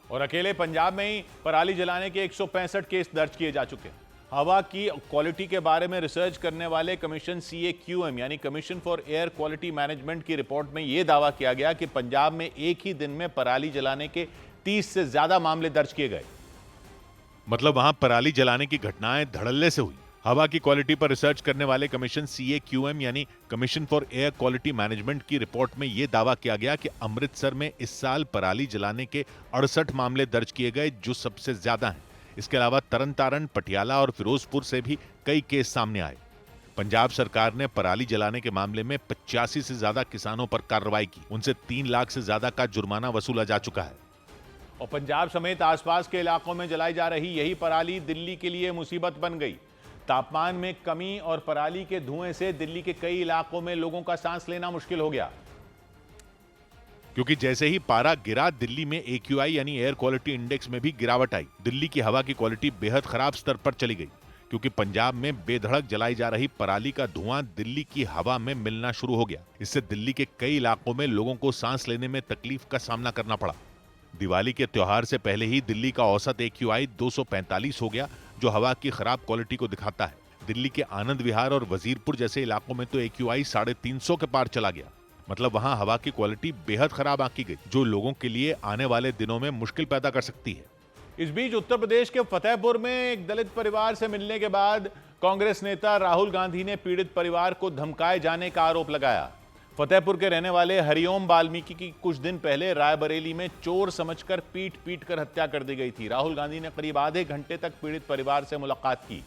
और अकेले पंजाब में ही पराली जलाने के 165 केस दर्ज किए जा चुके हैं। हवा की क्वालिटी के बारे में रिसर्च करने वाले कमीशन CAQM यानी commission for air quality management की रिपोर्ट में यह दावा किया गया कि पंजाब में एक ही दिन में पराली जलाने के 30 से ज्यादा मामले दर्ज किए गए। मतलब वहां पराली जलाने की घटनाएं धड़ल्ले से हुई। हवा की क्वालिटी पर रिसर्च करने वाले कमीशन CAQM यानी commission for air quality management की रिपोर्ट में यह दावा किया गया कि अमृतसर में इस साल पराली जलाने के 68 मामले दर्ज किए गए, जो सबसे ज्यादा हैं। इसके अलावा तरनतारन, पटियाला और फिरोजपुर से भी कई केस सामने आए। पंजाब सरकार ने पराली जलाने के मामले में 85 से ज्यादा किसानों पर कार्रवाई की। उनसे 3 लाख से ज्यादा का जुर्माना वसूला जा चुका है। और पंजाब समेत आसपास के इलाकों में जलाई जा रही यही पराली दिल्ली के लिए मुसीबत बन गई। तापमान में कमी और पराली के धुएं से दिल्ली के कई इलाकों में लोगों का सांस लेना मुश्किल हो गया। क्योंकि जैसे ही पारा गिरा, दिल्ली में AQI यानी एयर क्वालिटी इंडेक्स में भी गिरावट आई। दिल्ली की हवा की क्वालिटी बेहद खराब स्तर पर चली गई, क्योंकि पंजाब में बेधड़क जलाई जा रही पराली का धुआं दिल्ली की हवा में मिलना शुरू हो गया। इससे दिल्ली के कई इलाकों में लोगों को सांस लेने में तकलीफ का सामना करना पड़ा। दिवाली के त्योहार से पहले ही दिल्ली का औसत AQI 245 हो गया, जो हवा की खराब क्वालिटी को दिखाता है। दिल्ली के आनंद विहार और वजीरपुर जैसे इलाकों में तो AQI 350 के पार चला गया। मतलब वहां हवा की क्वालिटी बेहद खराब आंकी गई, जो लोगों के लिए आने वाले दिनों में मुश्किल पैदा कर सकती है। इस बीच उत्तर प्रदेश के फतेहपुर में एक दलित परिवार से मिलने के बाद कांग्रेस नेता राहुल गांधी ने पीड़ित परिवार को धमकाए जाने का आरोप लगाया। फतेहपुर के रहने वाले हरिओम वाल्मीकि की कुछ दिन पहले रायबरेली में चोर समझकर पीट कर हत्या कर दी गई थी। राहुल गांधी ने करीब आधे घंटे तक पीड़ित परिवार से मुलाकात की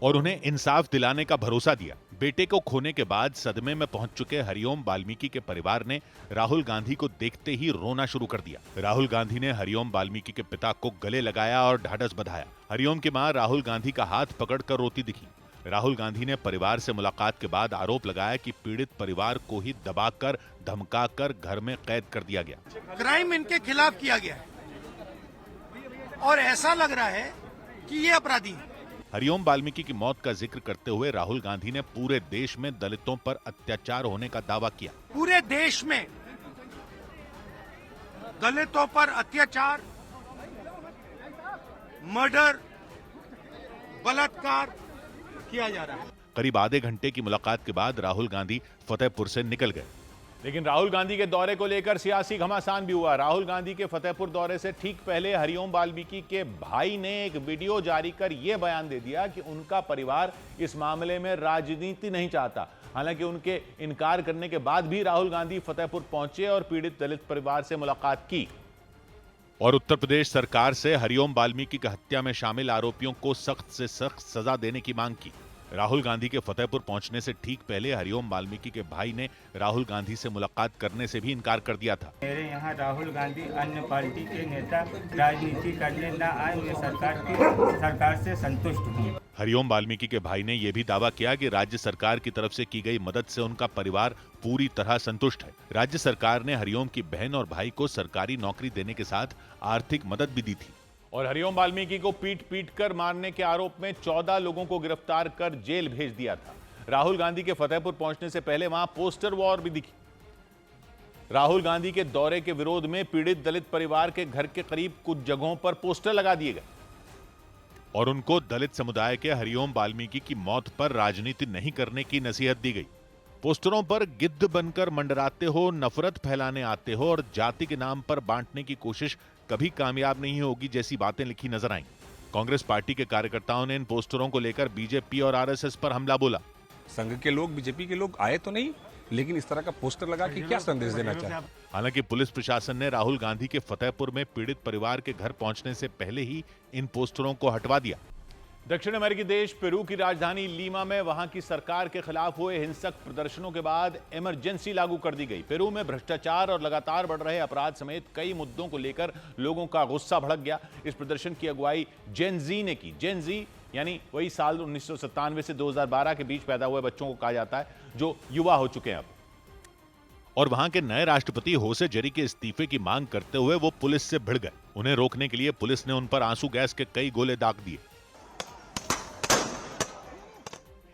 और उन्हें इंसाफ दिलाने का भरोसा दिया। बेटे को खोने के बाद सदमे में पहुंच चुके हरिओम वाल्मीकि के परिवार ने राहुल गांधी को देखते ही रोना शुरू कर दिया। राहुल गांधी ने हरिओम वाल्मीकि के पिता को गले लगाया और ढाढ़स बंधाया। हरिओम की मां राहुल गांधी का हाथ पकड़कर रोती दिखी। राहुल गांधी ने परिवार से मुलाकात के बाद आरोप लगाया कि पीड़ित परिवार को ही दबाकर, धमकाकर घर में कैद कर दिया गया। क्राइम इनके खिलाफ किया गया है और ऐसा लग रहा है कि ये अपराधी है। हरिओम वाल्मीकि की मौत का जिक्र करते हुए राहुल गांधी ने पूरे देश में दलितों पर अत्याचार होने का दावा किया। पूरे देश में दलितों पर अत्याचार, मर्डर, बलात्कार किया जा रहा है। करीब आधे घंटे की मुलाकात के बाद राहुल गांधी फतेहपुर से निकल गए। लेकिन राहुल गांधी के दौरे को लेकर सियासी घमासान भी हुआ। राहुल गांधी के फतेहपुर दौरे से ठीक पहले हरिओम वाल्मीकि के भाई ने एक वीडियो जारी कर यह बयान दे दिया कि उनका परिवार इस मामले में राजनीति नहीं चाहता। हालांकि उनके इनकार करने के बाद भी राहुल गांधी फतेहपुर पहुंचे और पीड़ित दलित परिवार से मुलाकात की और उत्तर प्रदेश सरकार से हरिओम वाल्मीकि की हत्या में शामिल आरोपियों को सख्त से सख्त सजा देने की मांग की। राहुल गांधी के फतेहपुर पहुंचने से ठीक पहले हरिओम वाल्मीकि के भाई ने राहुल गांधी से मुलाकात करने से भी इनकार कर दिया था। मेरे यहाँ राहुल गांधी अन्य पार्टी के नेता राजनीति करने न आए, मैं सरकार से संतुष्ट हूँ। हरिओम वाल्मीकि के भाई ने यह भी दावा किया कि राज्य सरकार की तरफ से की गई मदद से उनका परिवार पूरी तरह संतुष्ट है। राज्य सरकार ने हरिओम की बहन और भाई को सरकारी नौकरी देने के साथ आर्थिक मदद भी दी थी। और हरिओम वाल्मीकि को पीट कर मारने के आरोप में 14 लोगों को गिरफ्तार कर जेल भेज दिया था। राहुल गांधी के फतेहपुर पहुंचने से पहले वहां पोस्टर वॉर भी दिखी। राहुल गांधी के दौरे के विरोध में पीड़ित दलित परिवार के घर के करीब कुछ जगहों पर पोस्टर लगा दिए गए और उनको दलित समुदाय के हरिओम वाल्मीकि की मौत पर राजनीति नहीं करने की नसीहत दी गई। पोस्टरों पर गिद्ध बनकर मंडराते हो, नफरत फैलाने आते हो और जाति के नाम पर बांटने की कोशिश कभी कामयाब नहीं होगी जैसी बातें लिखी नजर आईं। कांग्रेस पार्टी के कार्यकर्ताओं ने इन पोस्टरों को लेकर बीजेपी और आरएसएस पर हमला बोला। संघ के लोग, बीजेपी के लोग आए तो नहीं, लेकिन इस तरह का पोस्टर लगा के क्या संदेश देना चाहते? हालांकि पुलिस प्रशासन ने राहुल गांधी के फतेहपुर में पीड़ित परिवार के घर पहुंचने से पहले ही इन पोस्टरों को हटवा दिया। दक्षिण अमेरिकी देश पेरू की राजधानी लीमा में वहां की सरकार के खिलाफ हुए हिंसक प्रदर्शनों के बाद इमरजेंसी लागू कर दी गई। पेरू में भ्रष्टाचार और लगातार बढ़ रहे अपराध समेत कई मुद्दों को लेकर लोगों का गुस्सा भड़क गया। इस प्रदर्शन की अगुवाई जेन जी ने की। जेन जी यानी वही साल 1997 से 2012 के बीच पैदा हुए बच्चों को कहा जाता है, जो युवा हो चुके हैं अब। और वहां के नए राष्ट्रपति होसे जेरी के इस्तीफे की मांग करते हुए वो पुलिस से भिड़ गए। उन्हें रोकने के लिए पुलिस ने उन पर आंसू गैस के कई गोले दाग दिए।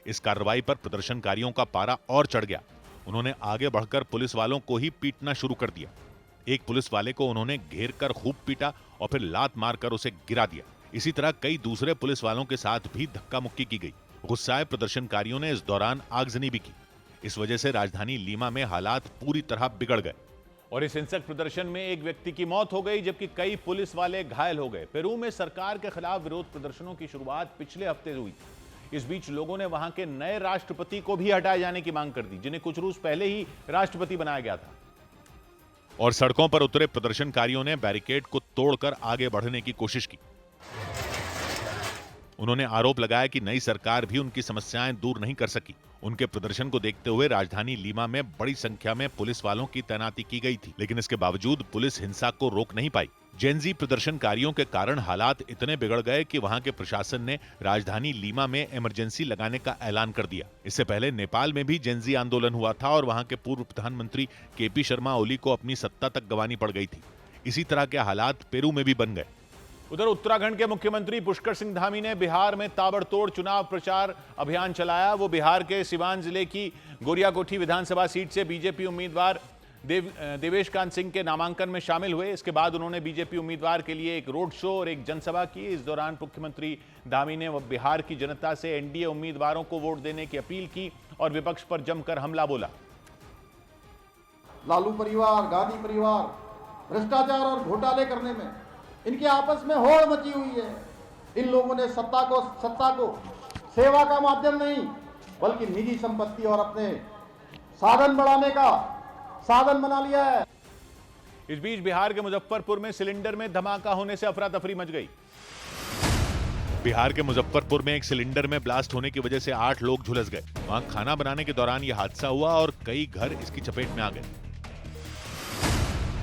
इस कार्रवाई पर प्रदर्शनकारियों का पारा और चढ़ गया। उन्होंने आगे बढ़कर पुलिस वालों को ही पीटना शुरू कर दिया। एक पुलिस वाले को उन्होंने घेर कर खूब पीटा और फिर लात मारकर उसे गिरा दिया। इसी तरह कई दूसरे पुलिस वालों के साथ भी धक्का मुक्की की गई। गुस्साए प्रदर्शनकारियों ने इस दौरान आगजनी भी की। इस वजह से राजधानी लीमा में हालात पूरी तरह बिगड़ गए और इस हिंसक प्रदर्शन में एक व्यक्ति की मौत हो गई, जबकि कई पुलिस वाले घायल हो गए। पेरू में सरकार के खिलाफ विरोध प्रदर्शनों की शुरुआत पिछले हफ्ते हुई। इस बीच लोगों ने वहां के नए राष्ट्रपति को भी हटाए जाने की मांग कर दी, जिन्हें कुछ रोज पहले ही राष्ट्रपति बनाया गया था। और सड़कों पर उतरे प्रदर्शनकारियों ने बैरिकेड को तोड़कर आगे बढ़ने की कोशिश की। उन्होंने आरोप लगाया कि नई सरकार भी उनकी समस्याएं दूर नहीं कर सकी। उनके प्रदर्शन को देखते हुए राजधानी लीमा में बड़ी संख्या में पुलिस वालों की तैनाती की गई थी, लेकिन इसके बावजूद पुलिस हिंसा को रोक नहीं पाई। जेनजी प्रदर्शनकारियों के कारण हालात इतने बिगड़ गए कि वहां के प्रशासन ने राजधानी लीमा में इमरजेंसी लगाने का ऐलान कर दिया। इससे पहले नेपाल में भी जेनजी आंदोलन हुआ था और वहां के पूर्व प्रधानमंत्री केपी शर्मा ओली को अपनी सत्ता तक गंवानी पड़ गई थी। इसी तरह के हालात पेरू में भी बन गए। उधर उत्तराखंड के मुख्यमंत्री पुष्कर सिंह धामी ने बिहार में ताबड़तोड़ चुनाव प्रचार अभियान चलाया। वो बिहार के सिवान जिले की गोरियाकोठी विधानसभा सीट से बीजेपी उम्मीदवार देवेश कांत सिंह के नामांकन में शामिल हुए। इसके बाद उन्होंने बीजेपी उम्मीदवार के लिए एक रोड शो और एक जनसभा की। इस दौरान मुख्यमंत्री धामी ने बिहार की जनता से एनडीए उम्मीदवारों को वोट देने की अपील की और विपक्ष पर जमकर हमला बोला। लालू परिवार, गांधी परिवार भ्रष्टाचार और घोटाले करने में इनके आपस में होड़ मची हुई है। इन लोगों ने सत्ता को सेवा का माध्यम नहीं बल्कि निजी संपत्ति और अपने साधन बढ़ाने का साधन बना लिया है। इस बीच बिहार के मुजफ्फरपुर में सिलेंडर में धमाका होने से अफरा तफरी मच गई। बिहार के मुजफ्फरपुर में एक सिलेंडर में ब्लास्ट होने की वजह से 8 लोग झुलस गए। वहां खाना बनाने के दौरान यह हादसा हुआ और कई घर इसकी चपेट में आ गए।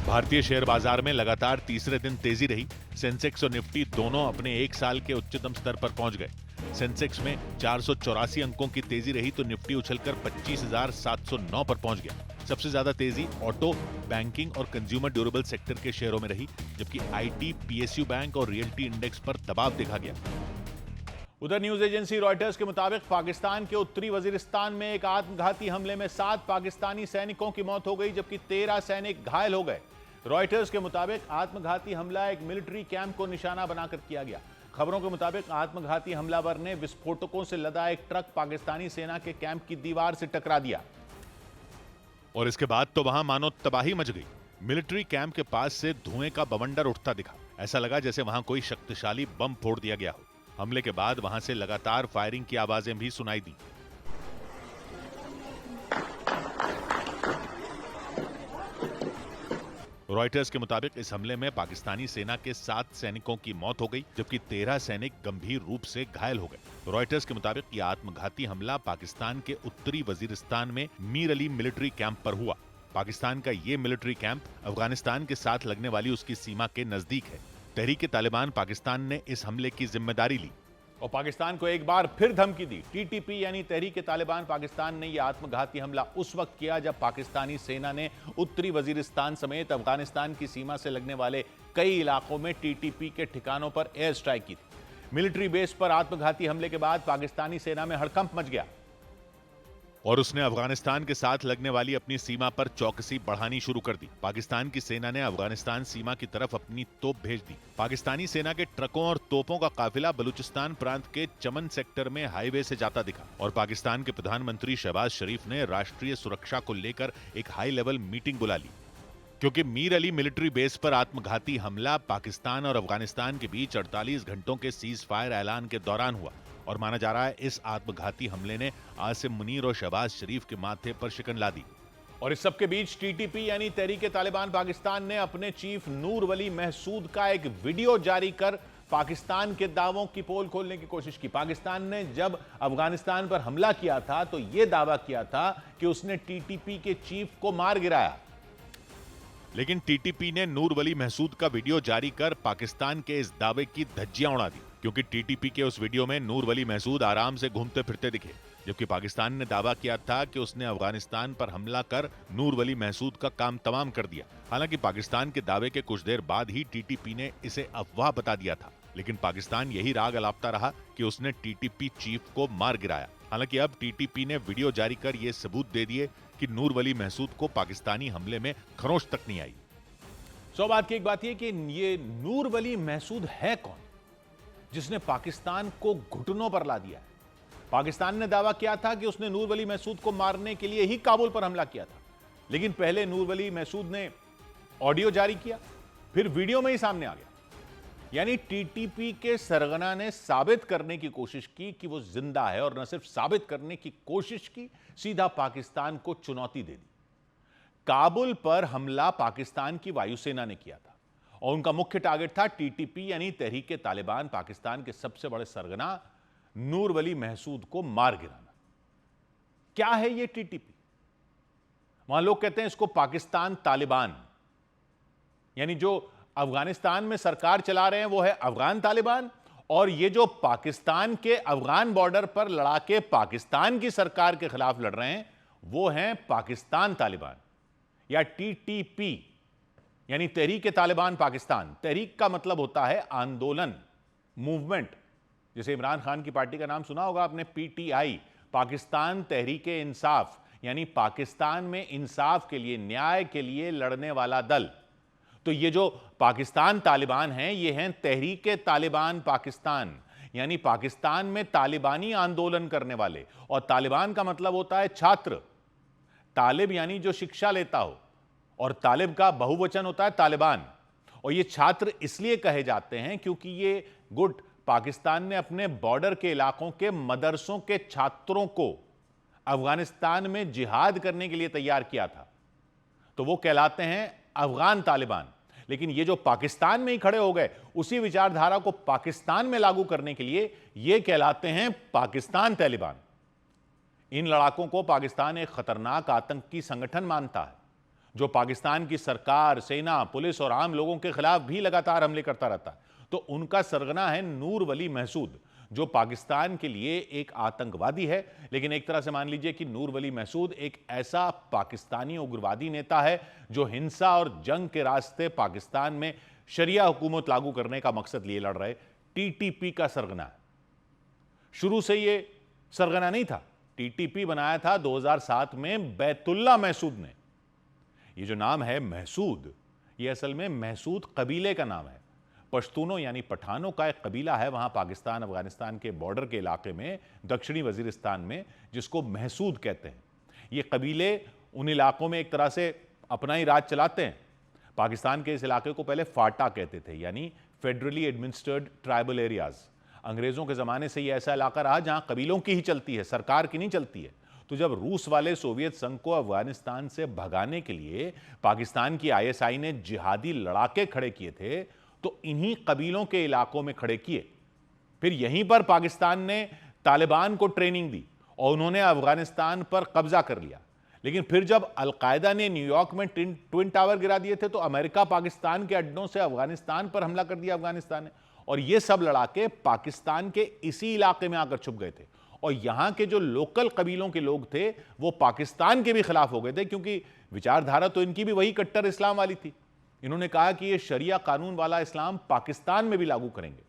भारतीय शेयर बाजार में लगातार तीसरे दिन तेजी रही। सेंसेक्स और निफ्टी दोनों अपने एक साल के उच्चतम स्तर पर पहुंच गए। सेंसेक्स में 484 अंकों की तेजी रही तो निफ्टी उछलकर 25,709 पर पहुंच गया। सबसे ज्यादा तेजी ऑटो, बैंकिंग और कंज्यूमर ड्यूरेबल सेक्टर के शेयरों में रही, जबकि आईटी, पीएसयू बैंक और रियल्टी इंडेक्स पर दबाव देखा गया। उधर न्यूज एजेंसी रॉयटर्स के मुताबिक पाकिस्तान के उत्तरी वजीरिस्तान में एक आत्मघाती हमले में 7 पाकिस्तानी सैनिकों की मौत हो गई, जबकि 13 सैनिक घायल हो गए। रॉयटर्स के मुताबिक आत्मघाती हमला एक मिलिट्री कैंप को निशाना बनाकर किया गया। खबरों के मुताबिक आत्मघाती हमलावर ने विस्फोटकों से लदा एक ट्रक पाकिस्तानी सेना के कैंप की दीवार से टकरा दिया और इसके बाद तो वहां मानो तबाही मच गई। मिलिट्री कैंप के पास से धुएं का बवंडर उठता दिखा। ऐसा लगा जैसे वहां कोई शक्तिशाली बम फोड़ दिया गया हो। हमले के बाद वहां से लगातार फायरिंग की आवाजें भी सुनाई दी। रॉयटर्स के मुताबिक इस हमले में पाकिस्तानी सेना के 7 सैनिकों की मौत हो गई, जबकि 13 सैनिक गंभीर रूप से घायल हो गए। रॉयटर्स के मुताबिक यह आत्मघाती हमला पाकिस्तान के उत्तरी वजीरिस्तान में मीर अली मिलिट्री कैंप पर हुआ। पाकिस्तान का ये मिलिट्री कैंप अफगानिस्तान के साथ लगने वाली उसकी सीमा के नजदीक है। तहरीक तालिबान पाकिस्तान ने इस हमले की जिम्मेदारी ली और पाकिस्तान को एक बार फिर धमकी दी। टीटीपी यानी तहरीक तालिबान पाकिस्तान ने यह आत्मघाती हमला उस वक्त किया जब पाकिस्तानी सेना ने उत्तरी वजीरिस्तान समेत अफगानिस्तान की सीमा से लगने वाले कई इलाकों में टीटीपी के ठिकानों पर एयर स्ट्राइक की थी। मिलिट्री बेस पर आत्मघाती हमले के बाद पाकिस्तानी सेना में हड़कंप मच गया और उसने अफगानिस्तान के साथ लगने वाली अपनी सीमा पर चौकसी बढ़ानी शुरू कर दी। पाकिस्तान की सेना ने अफगानिस्तान सीमा की तरफ अपनी तोप भेज दी। पाकिस्तानी सेना के ट्रकों और तोपों का काफिला बलूचिस्तान प्रांत के चमन सेक्टर में हाईवे से जाता दिखा और पाकिस्तान के प्रधानमंत्री शहबाज शरीफ ने राष्ट्रीय सुरक्षा को लेकर एक हाई लेवल मीटिंग बुला ली। क्योंकि मीर अली मिलिट्री बेस पर आत्मघाती हमला पाकिस्तान और अफगानिस्तान के बीच 48 घंटों के सीज फायर ऐलान के दौरान हुआ और माना जा रहा है इस आत्मघाती हमले ने आसिम मुनीर और शहबाज शरीफ के माथे पर शिकन ला दी। और इस सब के बीच टीटीपी यानी तहरीक तालिबान पाकिस्तान ने अपने चीफ नूर वली महसूद का एक वीडियो जारी कर पाकिस्तान के दावों की पोल खोलने की कोशिश की। पाकिस्तान ने जब अफगानिस्तान पर हमला किया था तो यह दावा किया था कि उसने टीटीपी के चीफ को मार गिराया, लेकिन टीटीपी ने नूर वली महसूद का वीडियो जारी कर पाकिस्तान के इस दावे की धज्जियां उड़ा दी, क्योंकि टीटीपी के उस वीडियो में नूर वली महसूद आराम से घूमते फिरते दिखे, जबकि पाकिस्तान ने दावा किया था कि उसने अफगानिस्तान पर हमला कर नूर वली महसूद का काम तमाम कर दिया। हालांकि पाकिस्तान के दावे के कुछ देर बाद ही टीटीपी ने इसे अफवाह बता दिया था, लेकिन पाकिस्तान यही राग अलापता रहा कि उसने टीटीपी चीफ को मार गिराया। हालांकि अब टीटीपी ने वीडियो जारी कर यह सबूत दे दिए कि नूर वली महसूद को पाकिस्तानी हमले में खरोंच तक नहीं आई। सो बात की एक बात यह कि ये नूर वली महसूद है कौन जिसने पाकिस्तान को घुटनों पर ला दिया है? पाकिस्तान ने दावा किया था कि उसने नूर वली महसूद को मारने के लिए ही काबुल पर हमला किया था, लेकिन पहले नूर वली महसूद ने ऑडियो जारी किया, फिर वीडियो में ही सामने आ गया। यानी टीटीपी के सरगना ने साबित करने की कोशिश की कि वो जिंदा है, और न सिर्फ साबित करने की कोशिश की, सीधा पाकिस्तान को चुनौती दे दी। काबुल पर हमला पाकिस्तान की वायुसेना ने किया था और उनका मुख्य टारगेट था टीटीपी यानी तहरीक तालिबान पाकिस्तान के सबसे बड़े सरगना नूर वली महसूद को मार गिराना। क्या है यह टीटीपी? वहां लोग कहते हैं इसको पाकिस्तान तालिबान, यानी जो अफगानिस्तान में सरकार चला रहे हैं वो है अफगान तालिबान, और ये जो पाकिस्तान के अफगान बॉर्डर पर लड़ाके पाकिस्तान की सरकार के खिलाफ लड़ रहे हैं वो हैं पाकिस्तान तालिबान या टीटीपी, यानी तहरीक तालिबान पाकिस्तान। तहरीक का मतलब होता है आंदोलन, मूवमेंट। जैसे इमरान खान की पार्टी का नाम सुना होगा आपने, पीटीआई, पाकिस्तान तहरीक इंसाफ, यानी पाकिस्तान में इंसाफ के लिए, न्याय के लिए लड़ने वाला दल। तो ये जो पाकिस्तान तालिबान हैं ये हैं तहरीक तालिबान पाकिस्तान, यानी पाकिस्तान में तालिबानी आंदोलन करने वाले। और तालिबान का मतलब होता है छात्र, तालिब यानी जो शिक्षा लेता हो, और तालिब का बहुवचन होता है तालिबान। और ये छात्र इसलिए कहे जाते हैं क्योंकि ये गुट पाकिस्तान ने अपने बॉर्डर के इलाकों के मदरसों के छात्रों को अफगानिस्तान में जिहाद करने के लिए तैयार किया था, तो वो कहलाते हैं अफगान तालिबान। लेकिन ये जो पाकिस्तान में ही खड़े हो गए उसी विचारधारा को पाकिस्तान में लागू करने के लिए ये कहलाते हैं पाकिस्तान तालिबान। इन लड़ाकों को पाकिस्तान एक खतरनाक आतंकी संगठन मानता है जो पाकिस्तान की सरकार, सेना, पुलिस और आम लोगों के खिलाफ भी लगातार हमले करता रहता है। तो उनका सरगना है नूर वली महसूद, जो पाकिस्तान के लिए एक आतंकवादी है। लेकिन एक तरह से मान लीजिए कि नूर वली महसूद एक ऐसा पाकिस्तानी उग्रवादी नेता है जो हिंसा और जंग के रास्ते पाकिस्तान में शरिया हुकूमत लागू करने का मकसद लिए लड़ रहे टीटीपी का सरगना है। शुरू से ये सरगना नहीं था, टीटीपी बनाया था 2007 में बैतुल्ला महसूद ने। ये जो नाम है महसूद, ये असल में महसूद कबीले का नाम है। पश्तूनों यानी पठानों का एक कबीला है वहां पाकिस्तान अफगानिस्तान के बॉर्डर के इलाके में, दक्षिणी वजीरिस्तान में, जिसको महसूद कहते हैं। ये कबीले उन इलाकों में एक तरह से अपना ही राज चलाते हैं। पाकिस्तान के इस इलाके को पहले फाटा कहते थे, यानी फेडरली एडमिनिस्ट्रेड ट्राइबल एरियाज। अंग्रेजों के ज़माने से ये ऐसा इलाका रहा जहां कबीलों की ही चलती है, सरकार की नहीं चलती है। तो जब रूस वाले सोवियत संघ को अफगानिस्तान से भगाने के लिए पाकिस्तान की आईएसआई ने जिहादी लड़ाके खड़े किए थे तो इन्हीं कबीलों के इलाकों में खड़े किए। फिर यहीं पर पाकिस्तान ने तालिबान को ट्रेनिंग दी और उन्होंने अफगानिस्तान पर कब्जा कर लिया। लेकिन फिर जब अलकायदा ने न्यूयॉर्क में ट्विन टावर गिरा दिए थे तो अमेरिका पाकिस्तान के अड्डों से अफगानिस्तान पर हमला कर दिया अफगानिस्तान ने, और ये सब लड़ाके पाकिस्तान के इसी इलाके में आकर छुप गए थे। और यहां के जो लोकल कबीलों के लोग थे वो पाकिस्तान के भी खिलाफ हो गए थे, क्योंकि विचारधारा तो इनकी भी वही कट्टर इस्लाम वाली थी। इन्होंने कहा कि ये शरिया कानून वाला इस्लाम पाकिस्तान में भी लागू करेंगे।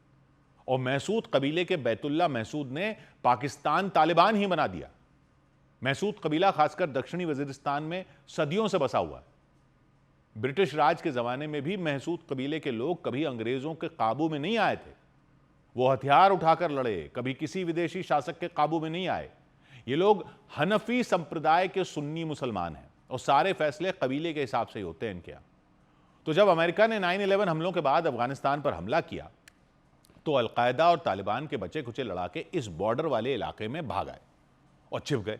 और महसूद कबीले के बैतुल्ला महसूद ने पाकिस्तान तालिबान ही बना दिया। महसूद कबीला खासकर दक्षिणी वजीरिस्तान में सदियों से बसा हुआ है। ब्रिटिश राज के जमाने में भी महसूद कबीले के लोग कभी अंग्रेजों के काबू में नहीं आए थे। वो हथियार उठाकर लड़े, कभी किसी विदेशी शासक के काबू में नहीं आए। ये लोग हनफी संप्रदाय के सुन्नी मुसलमान हैं और सारे फैसले कबीले के हिसाब से ही होते हैं इनके यहाँ। तो जब अमेरिका ने 9/11 हमलों के बाद अफगानिस्तान पर हमला किया तो अलकायदा और तालिबान के बचे खुचे लड़ाके इस बॉर्डर वाले इलाके में भाग आए और छिप गए।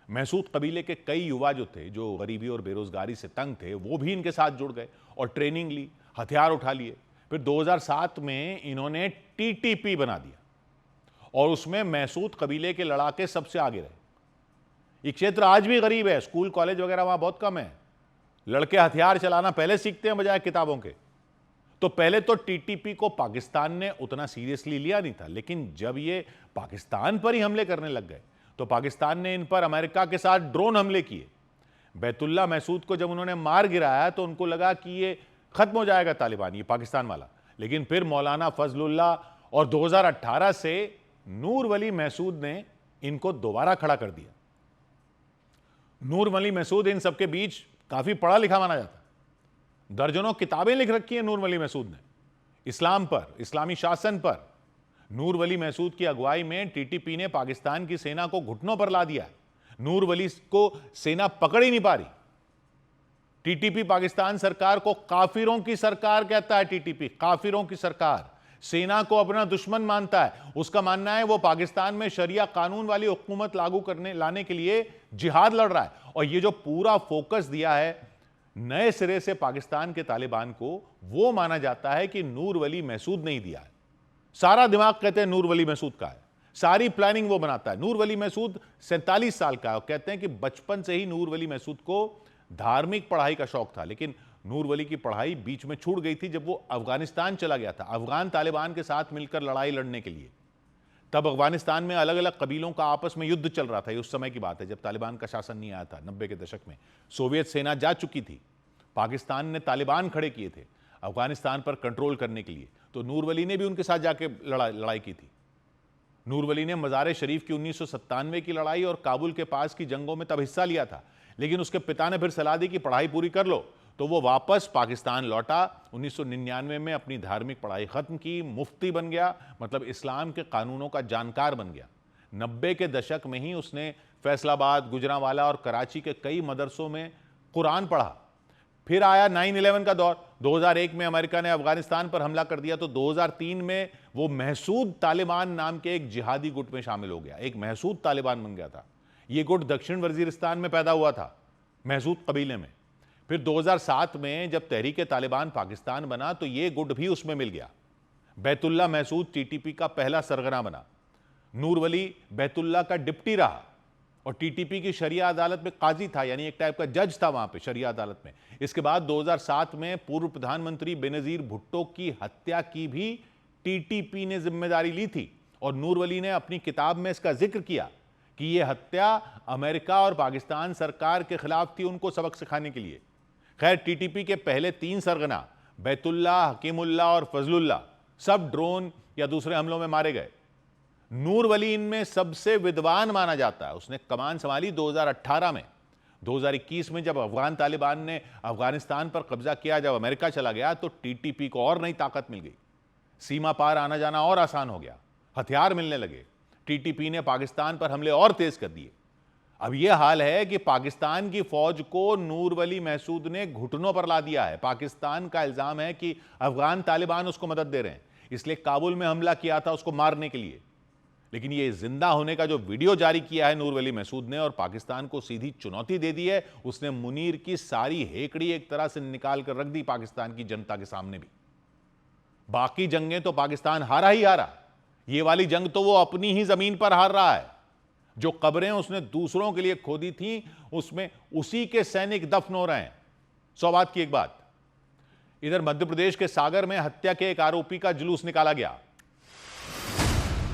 महसूद कबीले के कई युवा जो थे, जो गरीबी और बेरोजगारी से तंग थे, वो भी इनके साथ जुड़ गए और ट्रेनिंग ली, हथियार उठा लिए। फिर 2007 में इन्होंने टीटीपी बना दिया और उसमें महसूद कबीले के लड़ाके सबसे आगे रहे। ये क्षेत्र आज भी गरीब है, स्कूल कॉलेज वगैरह वहां बहुत कम है। लड़के हथियार चलाना पहले सीखते हैं बजाय किताबों के। तो पहले तो टीटीपी को पाकिस्तान ने उतना सीरियसली लिया नहीं था, लेकिन जब ये पाकिस्तान पर ही हमले करने लग गए तो पाकिस्तान ने इन पर अमेरिका के साथ ड्रोन हमले किए। बैतुल्ला महसूद को जब उन्होंने मार गिराया तो उनको लगा कि ये खत्म हो जाएगा तालिबान, ये पाकिस्तान वाला। लेकिन फिर मौलाना फजलुल्लाह और 2018 से नूर वली महसूद ने इनको दोबारा खड़ा कर दिया। नूर वली महसूद इन सबके बीच काफी पढ़ा लिखा माना जाता है। दर्जनों किताबें लिख रखी हैं नूर वली महसूद ने इस्लाम पर, इस्लामी शासन पर। नूर वली महसूद की अगुवाई में टीटीपी ने पाकिस्तान की सेना को घुटनों पर ला दिया। नूर वली को सेना पकड़ ही नहीं पा रही। टीटीपी पाकिस्तान सरकार को काफिरों की सरकार कहता है। टीटीपी काफिरों की सरकार, सेना को अपना दुश्मन मानता है। उसका मानना है वो पाकिस्तान में शरिया कानून वाली हुकूमत लागू लाने के लिए जिहाद लड़ रहा है। और ये जो पूरा फोकस दिया है नए सिरे से पाकिस्तान के तालिबान को, वो माना जाता है कि नूर वली महसूद ने ही दिया है। सारा दिमाग कहते हैं नूर वली महसूद का है, सारी प्लानिंग वो बनाता है। नूर वली महसूद 47 साल का है और कहते हैं कि बचपन से ही नूर वली महसूद को धार्मिक पढ़ाई का शौक था, लेकिन नूर वली की पढ़ाई बीच में छूट गई थी जब वो अफगानिस्तान चला गया था अफगान तालिबान के साथ मिलकर लड़ाई लड़ने के लिए। तब अफगानिस्तान में अलग अलग कबीलों का आपस में युद्ध चल रहा था। ये उस समय की बात है जब तालिबान का शासन नहीं आया था, 90 के दशक में। सोवियत सेना जा चुकी थी, पाकिस्तान ने तालिबान खड़े किए थे अफगानिस्तान पर कंट्रोल करने के लिए। तो नूर वली ने भी उनके साथ जाके लड़ाई की थी। नूर वली ने मज़ार शरीफ की 1997 की लड़ाई और काबुल के पास की जंगों में तब हिस्सा लिया था, लेकिन उसके पिता ने फिर सलाह दी कि पढ़ाई पूरी कर लो, तो वो वापस पाकिस्तान लौटा। 1999 में अपनी धार्मिक पढ़ाई खत्म की, मुफ्ती बन गया, मतलब इस्लाम के कानूनों का जानकार बन गया। 90 के दशक में ही उसने फैसलाबाद, गुजरांवाला और कराची के कई मदरसों में कुरान पढ़ा। फिर आया 9/11 का दौर। 2001 में अमेरिका ने अफगानिस्तान पर हमला कर दिया, तो 2003 में वो महसूद तालिबान नाम के एक जिहादी गुट में शामिल हो गया। एक महसूद तालिबान बन गया था। ये गुट दक्षिण वजीरिस्तान में पैदा हुआ था, महसूद कबीले में। फिर 2007 में जब तहरीक तालिबान पाकिस्तान बना तो ये गुट भी उसमें मिल गया। बैतुल्ला महसूद टीटीपी का पहला सरगना बना। नूर वली बैतुल्ला का डिप्टी रहा और टीटीपी की शरिया अदालत में काजी था, यानी एक टाइप का जज था वहां पे शरिया अदालत में। इसके बाद 2007 में पूर्व प्रधानमंत्री बेनजीर भुट्टो की हत्या की भी टीटीपी ने जिम्मेदारी ली थी और नूर वली ने अपनी किताब में इसका जिक्र किया कि यह हत्या अमेरिका और पाकिस्तान सरकार के खिलाफ थी, उनको सबक सिखाने के लिए। खैर, टीटीपी के पहले 3 सरगना बैतुल्ला, हकीमुल्ला और फजलुल्ला सब ड्रोन या दूसरे हमलों में मारे गए। नूर वली इनमें सबसे विद्वान माना जाता है। उसने कमान संभाली 2018 में। 2021 में जब अफगान तालिबान ने अफगानिस्तान पर कब्जा किया, जब अमेरिका चला गया, तो टीटीपी को और नई ताकत मिल गई। सीमा पार आना जाना और आसान हो गया, हथियार मिलने लगे। टीटीपी ने पाकिस्तान पर हमले और तेज कर दिए। अब यह हाल है कि पाकिस्तान की फौज को नूर वली महसूद ने घुटनों पर ला दिया है। पाकिस्तान का इल्जाम है कि अफगान तालिबान उसको मदद दे रहे हैं, इसलिए काबुल में हमला किया था उसको मारने के लिए। लेकिन ये जिंदा होने का जो वीडियो जारी किया है नूर वली महसूद ने और पाकिस्तान को सीधी चुनौती दे दी है, उसने मुनीर की सारी हेकड़ी एक तरह से निकाल कर रख दी पाकिस्तान की जनता के सामने भी। बाकी जंगें तो पाकिस्तान हारा ही हारा, ये वाली जंग तो वो अपनी ही जमीन पर हार रहा है। जो कब्रें उसने दूसरों के लिए खोदी थी, उसमें उसी के सैनिक दफन हो रहे हैं। सौभाग्य की एक बात, इधर मध्य प्रदेश के सागर में हत्या के एक आरोपी का जुलूस निकाला गया।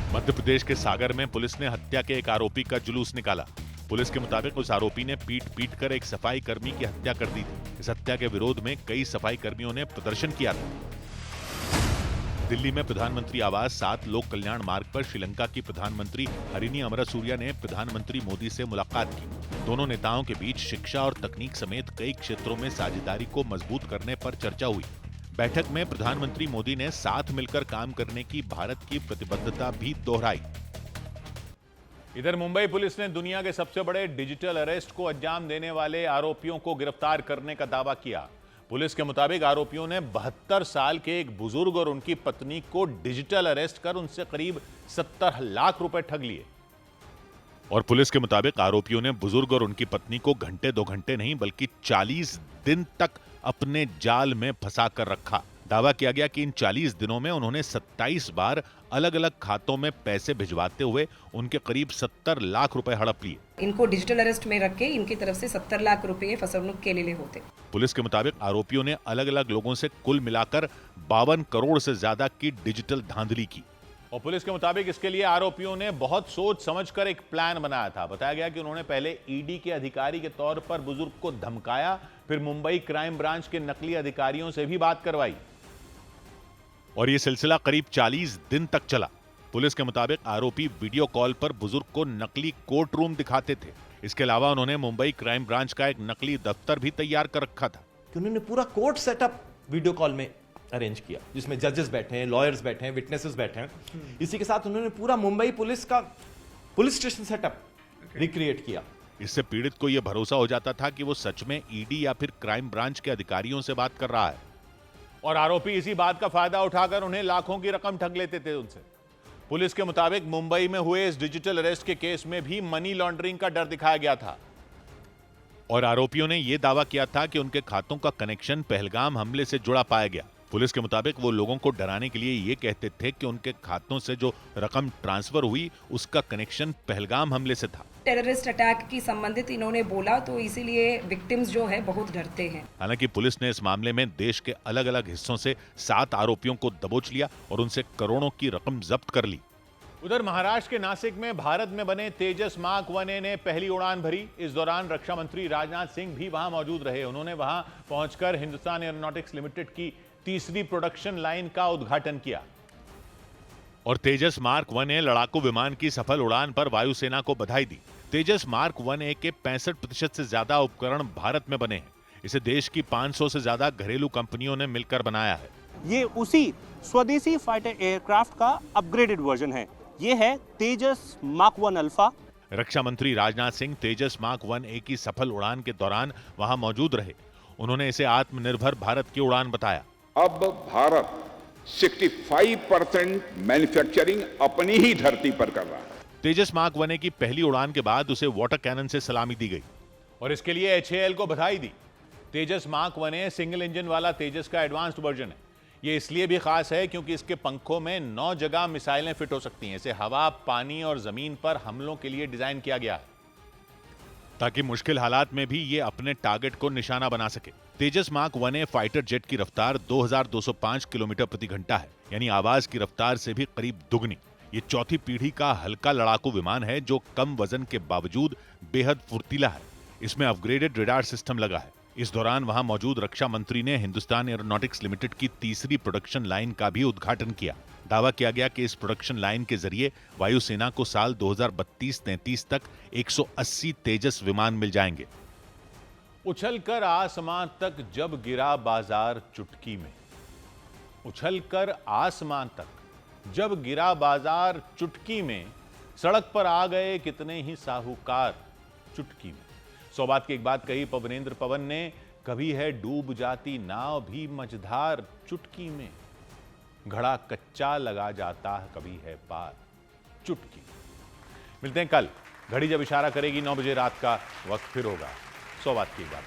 मध्य प्रदेश के सागर में पुलिस ने हत्या के एक आरोपी का जुलूस निकाला। पुलिस के मुताबिक उस आरोपी ने पीट कर एक सफाई कर्मी की हत्या कर दी थी। इस हत्या के विरोध में कई सफाई कर्मियों ने प्रदर्शन किया था। दिल्ली में प्रधानमंत्री आवास 7 लोक कल्याण मार्ग पर श्रीलंका की प्रधानमंत्री हरिनी अमरसूरिया ने प्रधानमंत्री मोदी से मुलाकात की। दोनों नेताओं के बीच शिक्षा और तकनीक समेत कई क्षेत्रों में साझेदारी को मजबूत करने पर चर्चा हुई। बैठक में प्रधानमंत्री मोदी ने साथ मिलकर काम करने की भारत की प्रतिबद्धता भी दोहराई। इधर मुंबई पुलिस ने दुनिया के सबसे बड़े डिजिटल अरेस्ट को अंजाम देने वाले आरोपियों को गिरफ्तार करने का दावा किया। पुलिस के मुताबिक आरोपियों ने 72 साल के एक बुजुर्ग और उनकी पत्नी को डिजिटल अरेस्ट कर उनसे करीब 70 लाख रुपए ठग लिए। और पुलिस के मुताबिक आरोपियों ने बुजुर्ग और उनकी पत्नी को घंटे 2 घंटे नहीं बल्कि 40 दिन तक अपने जाल में फंसा कर रखा। दावा किया गया कि इन 40 दिनों में उन्होंने 27 बार अलग अलग खातों में पैसे भिजवाते हुए उनके करीब 70 लाख रुपए हड़प लिए। इनको डिजिटल अरेस्ट में रख के इनकी तरफ से 70 लाख रुपए फसवणूक केलेले होते। पुलिस के मुताबिक आरोपियों ने अलग अलग लोगों से कुल मिलाकर 52 करोड़ से ज्यादा की डिजिटल धांधली की। और पुलिस के मुताबिक इसके लिए आरोपियों ने बहुत सोच समझकर एक प्लान बनाया था। बताया गया कि उन्होंने पहले ईडी के अधिकारी के तौर पर बुजुर्ग को धमकाया, फिर मुंबई क्राइम ब्रांच के नकली अधिकारियों से भी बात करवाई और यह सिलसिला करीब 40 दिन तक चला। पुलिस के मुताबिक आरोपी वीडियो कॉल पर बुजुर्ग को नकली कोर्ट रूम दिखाते थे। इसके अलावा उन्होंने मुंबई क्राइम ब्रांच का एक नकली दफ्तर भी तैयार कर रखा था। उन्होंने पूरा कोर्ट सेटअप वीडियो कॉल में अरेंज किया, जिसमें जजेस बैठे हैं, लॉयर्स बैठे हैं, विटनेसेस बैठे हैं। इसी के साथ उन्होंने पूरा मुंबई पुलिस का पुलिस स्टेशन सेटअप रिक्रिएट किया। इससे पीड़ित को यह भरोसा हो जाता था कि वो सच में ईडी या फिर क्राइम ब्रांच के अधिकारियों से बात कर रहा है और आरोपी इसी बात का फायदा उठाकर उन्हें लाखों की रकम ठग लेते थे उनसे। पुलिस के मुताबिक मुंबई में हुए इस डिजिटल अरेस्ट के केस में भी मनी लॉन्ड्रिंग का डर दिखाया गया था और आरोपियों ने यह दावा किया था कि उनके खातों का कनेक्शन पहलगाम हमले से जुड़ा पाया गया। पुलिस के मुताबिक वो लोगों को डराने के लिए ये कहते थे कि उनके खातों से जो रकम ट्रांसफर हुई उसका कनेक्शन पहलगाम हमले से था। टेररिस्ट अटैक की संबंधित इन्होंने बोला, तो इसीलिए विक्टिम्स जो है बहुत डरते हैं। हालांकि पुलिस ने इस मामले में देश के अलग अलग हिस्सों से 7 आरोपियों को दबोच लिया और उनसे करोड़ों की रकम जब्त कर ली। उधर महाराष्ट्र के नासिक में भारत में बने तेजस मार्क 1A ने पहली उड़ान भरी। इस दौरान रक्षा मंत्री राजनाथ सिंह भी वहां मौजूद रहे। उन्होंने वहां पहुंचकर हिंदुस्तान एरोनॉटिक्स लिमिटेड की तीसरी प्रोडक्शन लाइन का उद्घाटन किया और तेजस मार्क 1A लड़ाकू विमान की सफल उड़ान पर वायुसेना को बधाई दी। तेजस मार्क 1A के 65% से ज्यादा उपकरण भारत में बने हैं। इसे देश की 500 से ज्यादा घरेलू कंपनियों ने मिलकर बनाया है। ये उसी स्वदेशी फाइटर एयरक्राफ्ट का अपग्रेडेड वर्जन है। ये है तेजस मार्क 1 अल्फा। रक्षा मंत्री राजनाथ सिंह तेजस मार्क 1A की सफल उड़ान के दौरान वहां मौजूद रहे। उन्होंने इसे आत्मनिर्भर भारत की उड़ान बताया। अब भारत 65% मैन्युफैक्चरिंग अपनी ही धरती पर कर रहा है। तेजस मार्क 1A की पहली उड़ान के बाद उसे वाटर कैनन से सलामी दी गई और इसके लिए HAL को बधाई दी। तेजस मार्क 1A सिंगल इंजन वाला तेजस का एडवांस्ड वर्जन है। ये इसलिए भी खास है क्योंकि इसके पंखों में 9 जगह मिसाइलें फिट हो सकती हैं। इसे हवा, पानी और जमीन पर हमलों के लिए डिजाइन किया गया है ताकि मुश्किल हालात में भी ये अपने टारगेट को निशाना बना सके। तेजस मार्क 1A फाइटर जेट की रफ्तार 2205 किलोमीटर प्रति घंटा है, यानी आवाज की रफ्तार से भी करीब दुगनी। ये चौथी पीढ़ी का हल्का लड़ाकू विमान है जो कम वजन के बावजूद बेहद फुर्तीला है। इसमें अपग्रेडेड रडार सिस्टम लगा है। इस दौरान वहां मौजूद रक्षा मंत्री ने हिंदुस्तान एरोनॉटिक्स लिमिटेड की तीसरी प्रोडक्शन लाइन का भी उद्घाटन किया। दावा किया गया कि इस प्रोडक्शन लाइन के जरिए वायुसेना को साल 2032-33 तक 180 तेजस विमान मिल जाएंगे। उछलकर आसमान तक जब गिरा बाजार चुटकी में, उछलकर आसमान तक जब गिरा बाजार चुटकी में, सड़क पर आ गए कितने ही साहूकार चुटकी में। 100 बात की एक बात कही पवनेंद्र पवन ने, कभी है डूब जाती नाव भी मझधार चुटकी में, घड़ा कच्चा लगा जाता है कभी है पार चुटकी। मिलते हैं कल, घड़ी जब इशारा करेगी 9 बजे रात का वक्त फिर होगा 100 बात की एक बात।